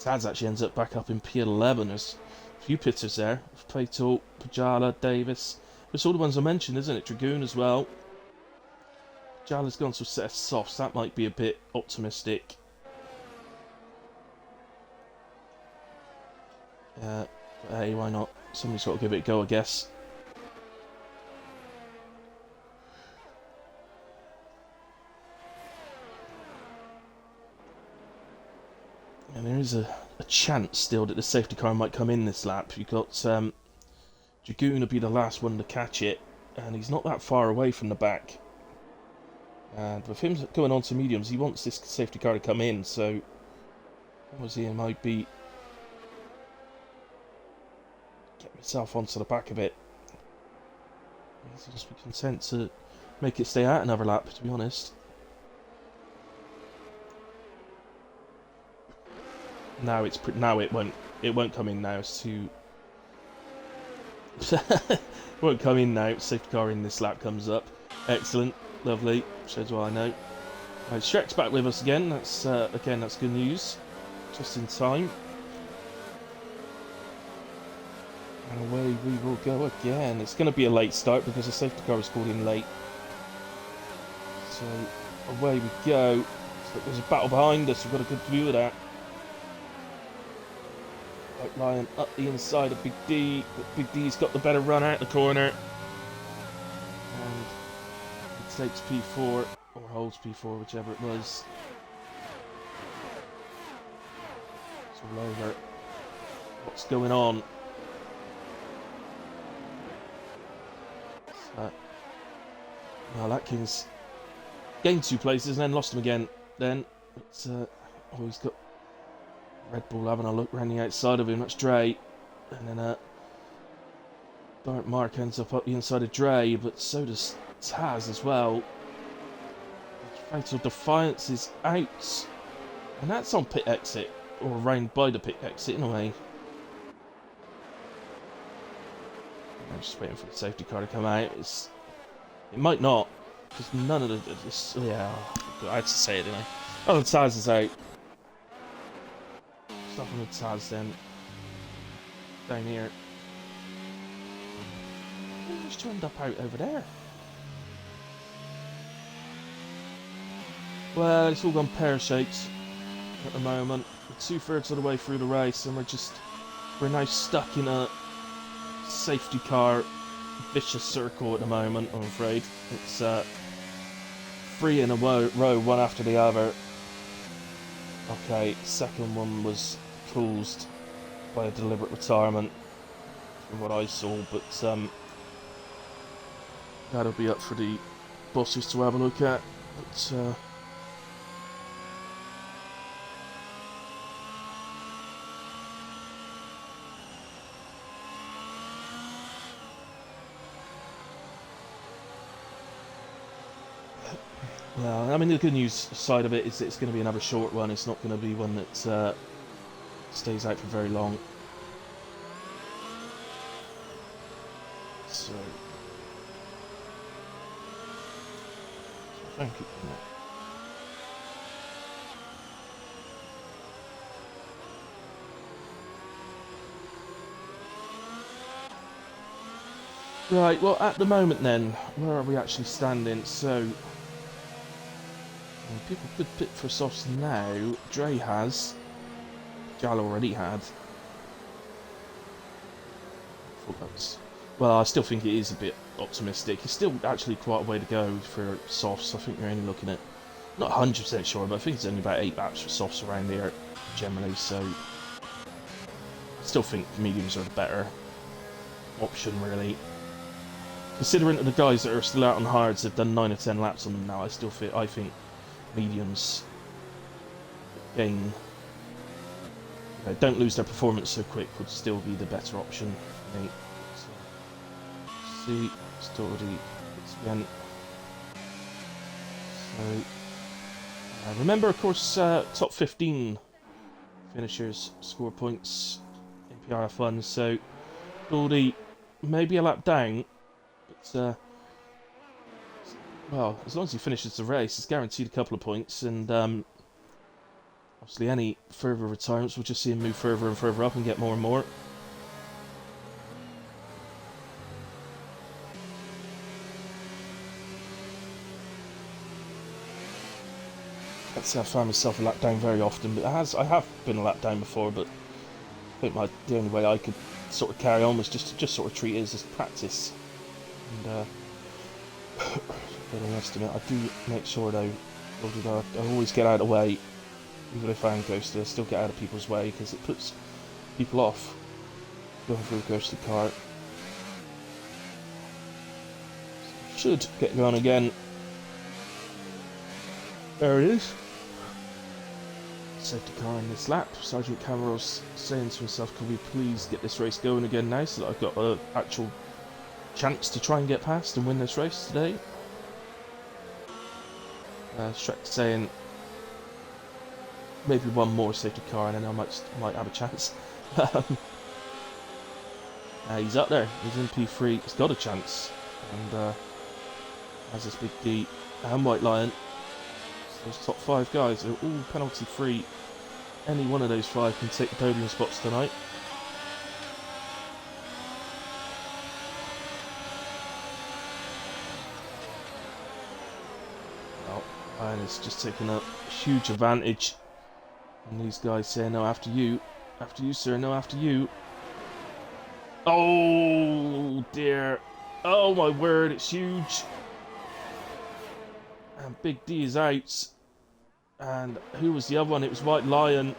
Taz actually ends up back up in P11. There's a few pitters there. Fatal, Pajala, Davis. It's all the ones I mentioned, isn't it? Dragoon as well. Pajala's gone to a set of softs. That might be a bit optimistic. But hey, why not? Somebody's got to give it a go, I guess. And there is a chance still that the safety car might come in this lap. You've got Dragoon will be the last one to catch it, and he's not that far away from the back. And with him going on to mediums, he wants this safety car to come in, so obviously he might be get myself onto the back of it. He'll just be content to make it stay out another lap, to be honest. Now it won't come in now. It's too it won't come in now. Safety car in this lap comes up. Excellent, lovely. Shows what I know. Right, Shrek's back with us again. That's that's good news. Just in time. And away we will go again. It's going to be a late start because the safety car was called in late. So away we go. So there's a battle behind us. We've got a good view of that. White Lion up the inside of Big D, but Big D's got the better run out the corner. And it takes P4, or holds P4, whichever it was. It's all over. What's going on? So, well, Atkins gained 2 places and then lost them again. Then, it's, he's got Red Bull having a look around the outside of him. That's Dre. And then Dark Mark ends up the inside of Dre, but so does Taz as well. Fatal Defiance is out. And that's on pit exit, or around by the pit exit in a way. I'm just waiting for the safety car to come out. It might not, because none of the... yeah, I had to say it, didn't I? Oh, Taz is out. Stopping with Taz then. Down here. He managed to end up out over there. Well, it's all gone pear-shaped at the moment. We're 2/3 of the way through the race, and we're now stuck in a safety car vicious circle at the moment, I'm afraid. It's 3 in a row, one after the other. Okay, second one was caused by a deliberate retirement, from what I saw, but that'll be up for the bosses to have a look at. But Yeah, I mean, the good news side of it is that it's going to be another short one. It's not going to be one that stays out for very long. So, thank you. Right, well, at the moment then, where are we actually standing? So, people could pit for softs now. Dre has. Jal already had. Well, I still think it is a bit optimistic. It's still actually quite a way to go for softs. I think you're only looking at, not 100% sure, but I think it's only about 8 laps for softs around there generally, so I still think mediums are the better option, really. Considering that the guys that are still out on hards have done 9 or 10 laps on them now, I think mediums gain, don't lose their performance so quick would still be the better option for me. So, see, it's already again. So remember, of course, top 15 finishers score points in PRF1. So Goldie maybe a lap down, but well, as long as he finishes the race, he's guaranteed a couple of points, and obviously any further retirements, we'll just see him move further and further up and get more and more. Can't say I found myself a lap down very often, but I have been a lap down before, but I think the only way I could sort of carry on was just sort of treat it as practice. And for the rest of it, I do make sure though, I always get out of the way. Even if I am ghosted, I still get out of people's way because it puts people off going through a ghosted car. Should get going again. There it is. Safety car in this lap. Sergeant Cameron's saying to himself, can we please get this race going again now so that I've got an actual chance to try and get past and win this race today. Shrek saying maybe one more safety car and then I might have a chance. He's up there. He's in P3. He's got a chance. And has this Big D and White Lion. So those top 5 guys are all penalty free. Any one of those 5 can take the podium spots tonight. Well, Lion is just taking a huge advantage. And these guys saying, no, after you, sir, no, after you. Oh dear. Oh my word, it's huge. And Big D is out. And who was the other one? It was White Lion.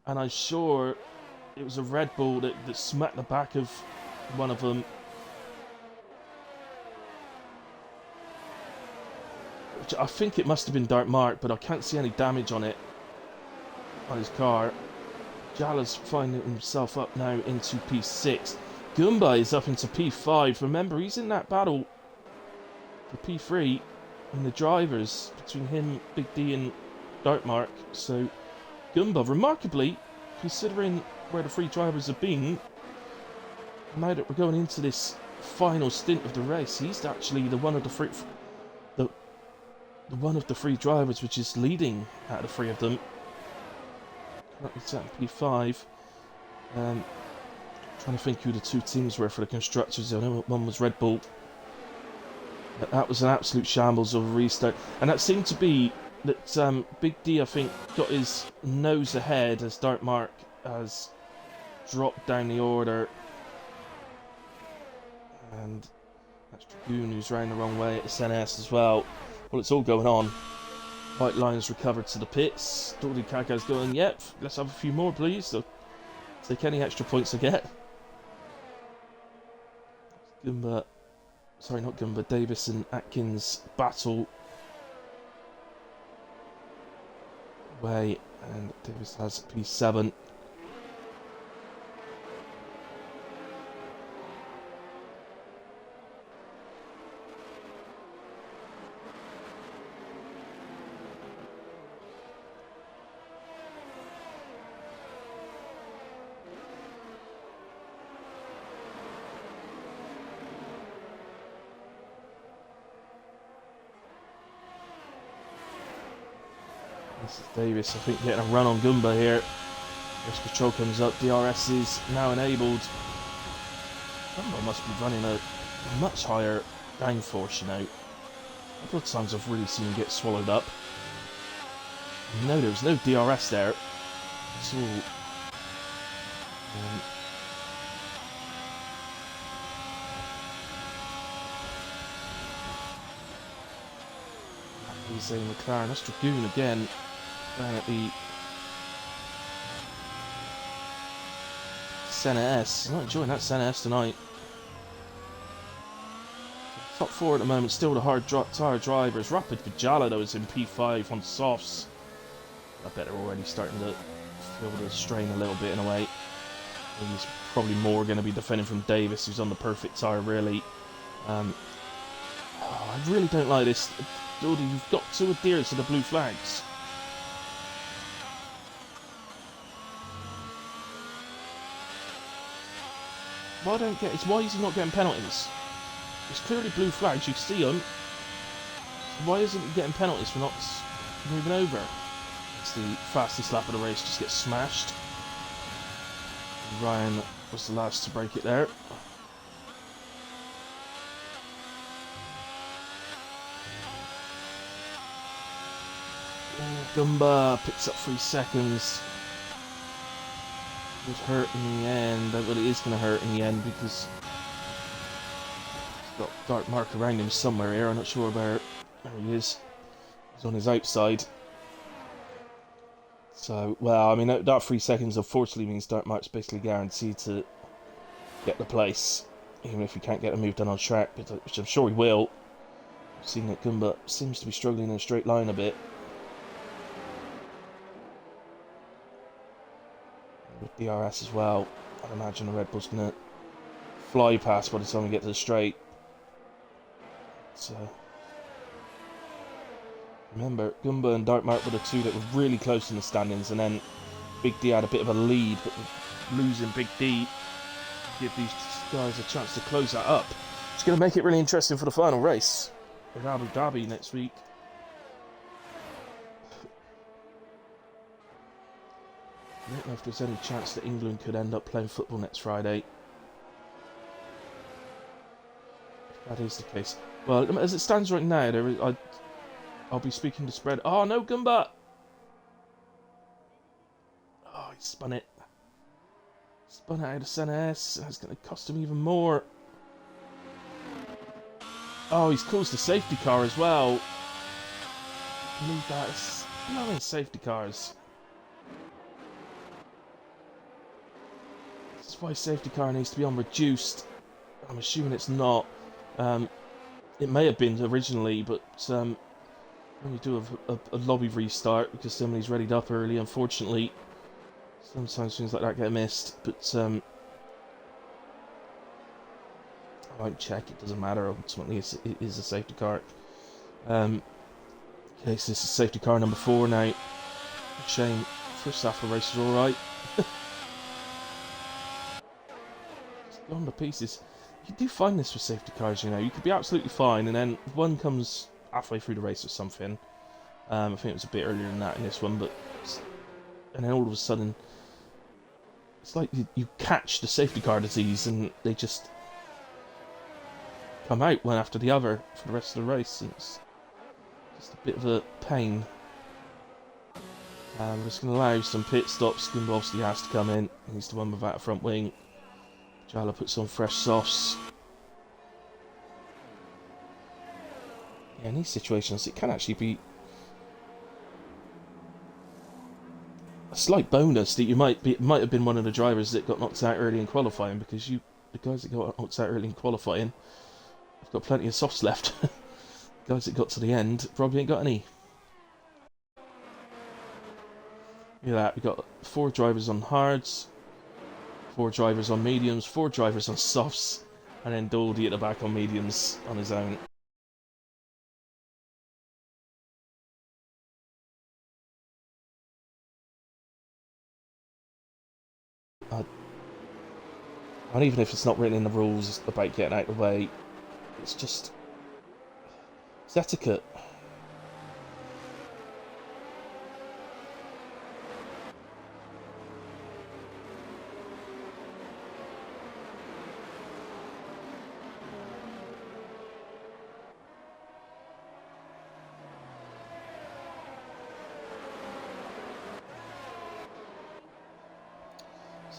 And I'm sure it was a Red Bull that smacked the back of one of them. Which I think it must have been Dark Mark, but I can't see any damage on it. On his car. Jala's finding himself up now into P6. Goomba is up into P5. Remember, he's in that battle for P3 in the drivers between him, Big D, and Dark Mark. So Goomba, remarkably, considering where the 3 drivers have been, now that we're going into this final stint of the race, he's actually the one of the 3 drivers which is leading out of the 3 of them. It's at P5. Trying to think who the 2 teams were for the constructors. I know one was Red Bull. But that was an absolute shambles of a restart. And that seemed to be that Big D, I think, got his nose ahead as Dark Mark has dropped down the order. And that's Dragoon, who's round the wrong way at SNS as well. Well, it's all going on. White Lion's recovered to the pits. Dordy Kaka's going, yep, let's have a few more, please. So take any extra points I get. Goomba, sorry, not Goomba, Davis and Atkins battle away, and Davis has P7. This is Davis, I think, getting a run on Goomba here. First control comes up, DRS is now enabled. Goomba must be running a much higher downforce, you know. A couple of times I've really seen him get swallowed up. No, there was no DRS there. It's all... he's a McLaren. That's Dragoon again. Down at the Senna S. I'm not enjoying that Senna S tonight. Top 4 at the moment, still the hard tyre drivers. Rapid Vijala though is in P5 on softs. I bet they're already starting to feel the strain a little bit in a way. He's probably more going to be defending from Davis, who's on the perfect tyre really. I really don't like this. Dodie, you've got to adhere to the blue flags. What I don't get is why is he not getting penalties? It's clearly blue flags, you see them. So why isn't he getting penalties for not moving over? It's the fastest lap of the race, just gets smashed. And Ryan was the last to break it there. Goomba picks up 3 seconds. It would hurt in the end. Well, it is going to hurt in the end because he's got a dark mark around him somewhere here. I'm not sure about. There he is. He's on his outside. So, well, I mean, that 3 seconds unfortunately means dark mark's basically guaranteed to get the place, even if he can't get a move done on track, which I'm sure he will. I've seen that Goomba seems to be struggling in a straight line a bit. With DRS as well, I'd imagine the Red Bull's going to fly past by the time we get to the straight. So, remember, Goomba and Darkmark were the two that were really close in the standings, and then Big D had a bit of a lead, but losing Big D give these guys a chance to close that up. It's going to make it really interesting for the final race in Abu Dhabi next week. I don't know if there's any chance that England could end up playing football next Friday. If that is the case. Well, as it stands right now, I'll be speaking to spread. Oh, no, Goomba! Oh, he spun it. Spun it out of Senna S. That's going to cost him even more. Oh, he's caused a safety car as well. Leave that. It's blowing safety cars. That's why safety car needs to be on reduced. I'm assuming it's not. It may have been originally, but when you do a lobby restart because somebody's readied up early, unfortunately, sometimes things like that get missed. But I won't check. It doesn't matter. Ultimately, it is a safety car. Okay, so this is safety car number 4 now. Shame. First half of the race is all right. Gone to pieces. You do find this with safety cars, you know. You could be absolutely fine, and then one comes halfway through the race or something. I think it was a bit earlier than that in this one, but and then all of a sudden, it's like you catch the safety car disease, and they just come out one after the other for the rest of the race. And it's just a bit of a pain. We're just going to allow some pit stops. Goomba obviously has to come in. He's the one without a front wing. Jala puts on fresh softs. Yeah, in these situations, it can actually be a slight bonus that might have been one of the drivers that got knocked out early in qualifying, because the guys that got knocked out early in qualifying have got plenty of softs left. The guys that got to the end probably ain't got any. Look at that, we got 4 drivers on hards, 4 drivers on mediums, 4 drivers on softs, and then Dodie at the back on mediums on his own. And even if it's not written in the rules about getting out of the way, it's just... it's etiquette.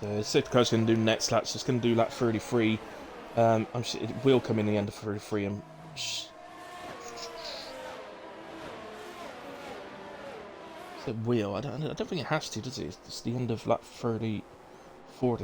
So safety car's going to do next lap, so it's going to do lap 33. It will come in the end of 33. It will. I don't think it has to, does it? It's the end of lap 34.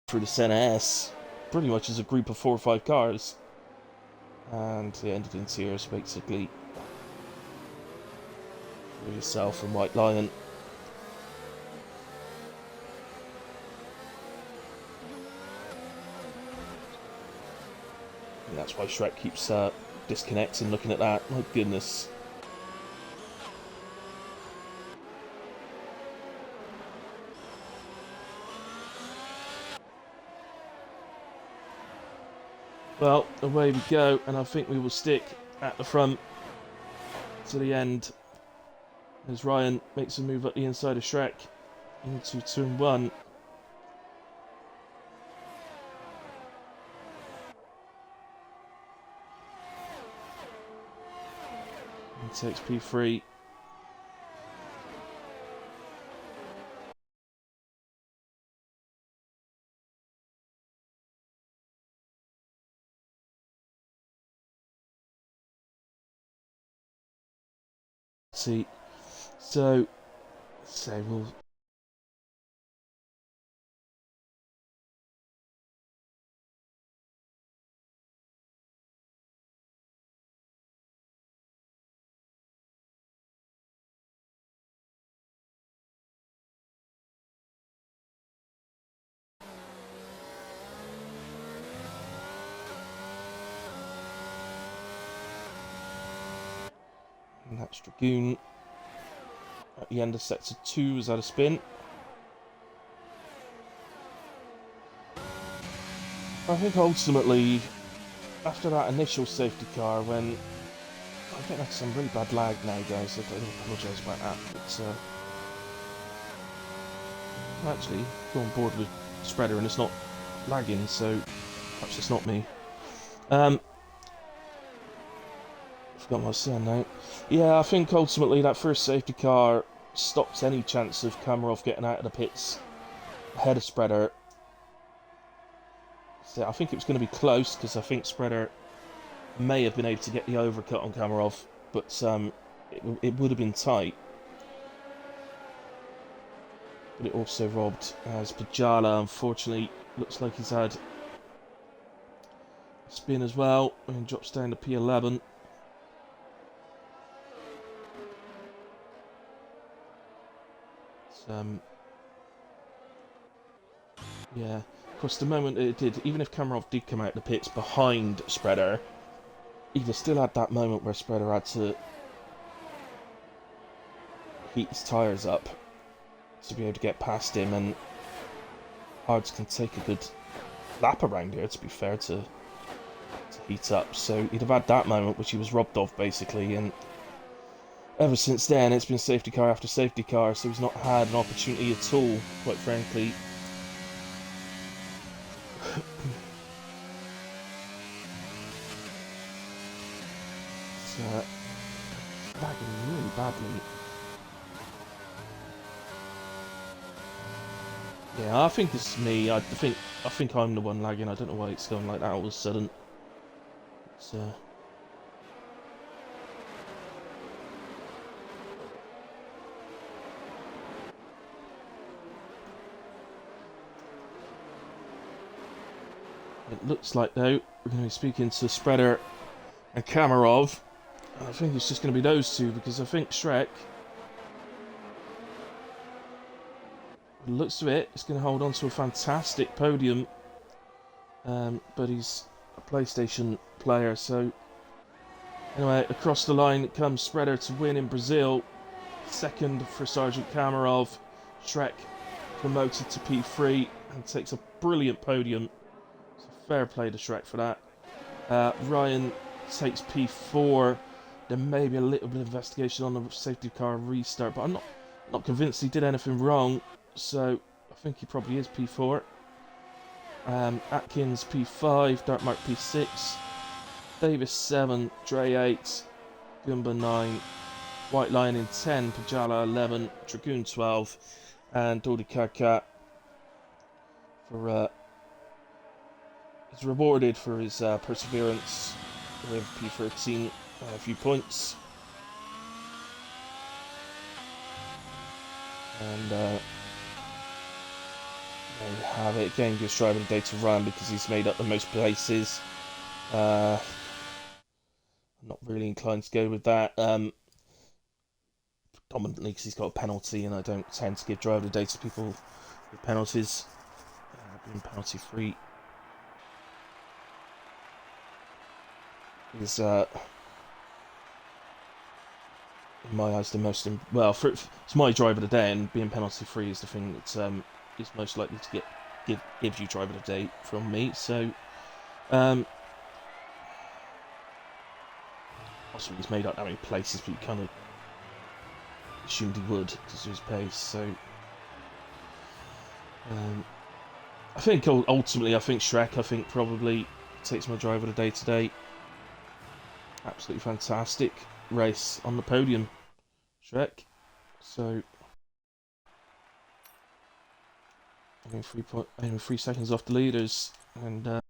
Through the Senna S, pretty much as a group of 4 or 5 cars. And it ended in tears, basically. For yourself and White Lion. And that's why Shrek keeps disconnecting, looking at that. My goodness. Well, away we go, and I think we will stick at the front to the end as Ryan makes a move up the inside of Shrek into turn 1. And takes P3. See, so we'll. And that's Dragoon at the end of sector 2 is out of spin. I think ultimately, after that initial safety car, when I get like some really bad lag now, guys. I do apologise about that, but I'm actually go on board with Spreader and it's not lagging, so perhaps it's not me. Forgot what I was saying now. Yeah, I think ultimately that first safety car stops any chance of Kamarov getting out of the pits ahead of Spreader. So I think it was going to be close because I think Spreader may have been able to get the overcut on Kamarov, but it would have been tight. But it also robbed as Pajala, unfortunately, looks like he's had a spin as well and drops down to P11. Yeah, of course, the moment it did, even if Kamarov did come out the pits behind Spreader, he'd have still had that moment where Spreader had to heat his tyres up to be able to get past him, and Hards can take a good lap around here, to be fair, to heat up. So he'd have had that moment, which he was robbed of, basically, and ever since then, it's been safety car after safety car, so he's not had an opportunity at all, quite frankly. It's lagging really badly. Yeah, I think it's me. I think I'm the one lagging. I don't know why it's going like that all of a sudden. It's, It looks like, though, we're going to be speaking to Spreader and Kamarov. I think it's just going to be those two, because I think Shrek, by the looks of it, is going to hold on to a fantastic podium. But he's a PlayStation player, so anyway, across the line comes Spreader to win in Brazil. Second for Sergeant Kamarov. Shrek promoted to P3 and takes a brilliant podium. So fair play to Shrek for that. Ryan takes P4. There may be a little bit of investigation on the safety car restart, but I'm not convinced he did anything wrong. So I think he probably is P4. Atkins P5, Dartmark P6, Davis 7, Dre 8, Goomba 9, White Lion in 10, Pajala 11, Dragoon 12, and Dodi Karkat for is rewarded for his perseverance with P13, a few points. And there you have it. Again, gives driver the day to run because he's made up the most places. I'm not really inclined to go with that. Predominantly because he's got a penalty, and I don't tend to give driver the day to people with penalties. Being penalty free is, in my eyes, the most it's my driver of the day, and being penalty free is the thing that is most likely to give you driver of the day from me. So also he's made up that many places, but you kind of assumed he would because of his pace. So I think ultimately, Shrek probably takes my driver of the day today. Absolutely fantastic race on the podium, Shrek. So I'm 3 seconds off the leaders, and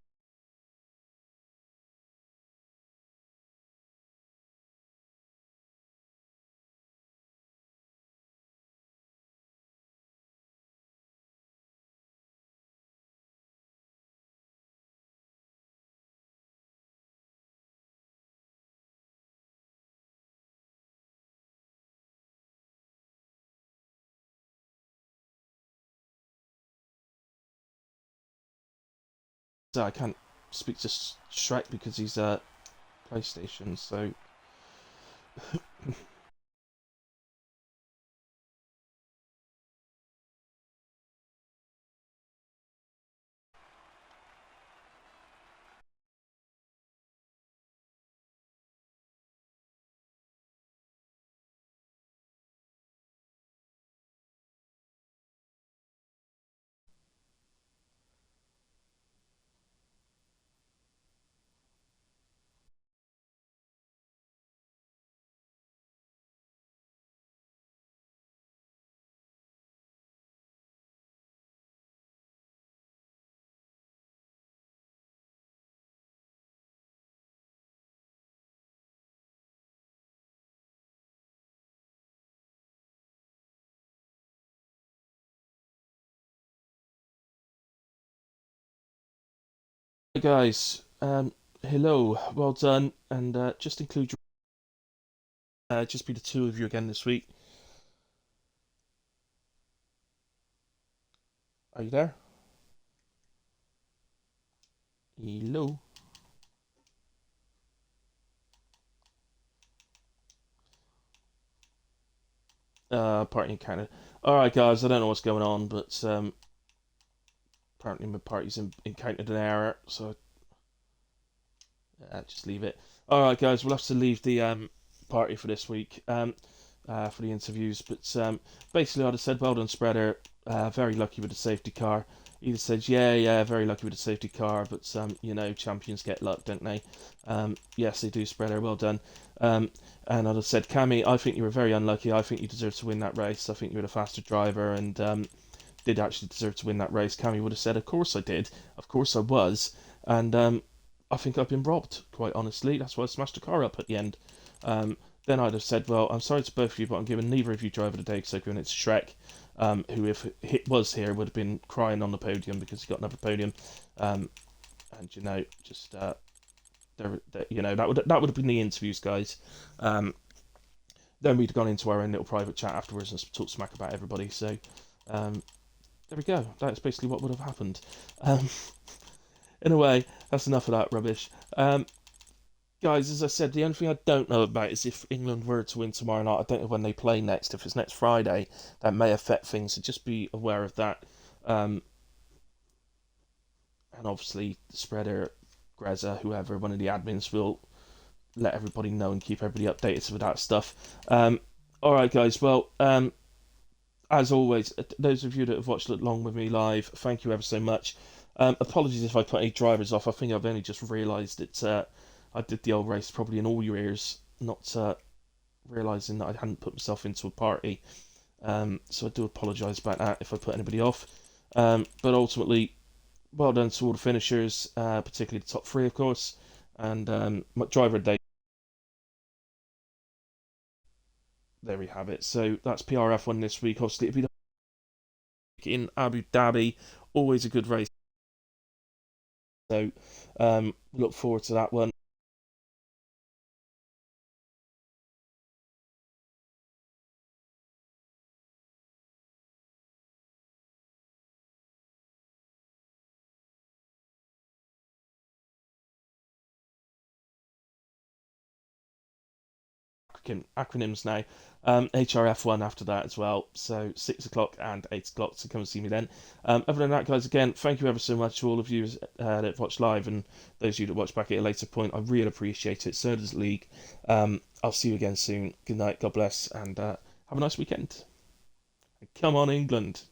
I can't speak to Shrek because he's PlayStation. So hey guys, hello, well done, and just include just be the two of you again this week. Are you there? Hello. Party in Canada. Alright guys, I don't know what's going on, but apparently my party's encountered an error, so just leave it. Alright guys, we'll have to leave the party for this week, for the interviews, but basically I'd have said well done Spreader, very lucky with the safety car. He'd have said yeah, very lucky with the safety car, but you know, champions get luck, don't they? Yes they do, Spreader, well done. And I'd have said, Cammy, I think you were very unlucky. I think you deserved to win that race. I think you were the faster driver and did actually deserve to win that race. Cammy would have said, of course I did. Of course I was. And I think I've been robbed, quite honestly. That's why I smashed the car up at the end. Then I'd have said, well, I'm sorry to both of you, but I'm giving neither of you driver of the day because I've given it to Shrek, who, if it was here, would have been crying on the podium because he got another podium. and just that would have been the interviews, guys. Um, then we'd have gone into our own little private chat afterwards and talked smack about everybody. So um, there we go. That's basically what would have happened. Um, in a way, that's enough of that rubbish. Guys, as I said, the only thing I don't know about is if England were to win tomorrow night. I don't know when they play next. If it's next Friday, that may affect things. So just be aware of that. Um, and obviously, the spreader, Greza, whoever, one of the admins will let everybody know and keep everybody updated with that stuff. All right, guys. Well, as always, those of you that have watched along with me live, thank you ever so much. Apologies if I put any drivers off. I think I've only just realised that I did the old race probably in all your ears, not realising that I hadn't put myself into a party. So I do apologise about that if I put anybody off. But ultimately, well done to all the finishers, particularly the top three, of course, and my driver of the day. There we have it. So that's PRF1 this week. Obviously, it'll be in Abu Dhabi. Always a good race. So look forward to that one. Acronyms now. HRF1 after that as well. So 6 o'clock and 8 o'clock. So come and see me then. Other than that, guys, again, thank you ever so much to all of you that watch live and those of you that watch back at a later point. I really appreciate it. So does the league. I'll see you again soon. Good night. God bless. And have a nice weekend. Come on, England.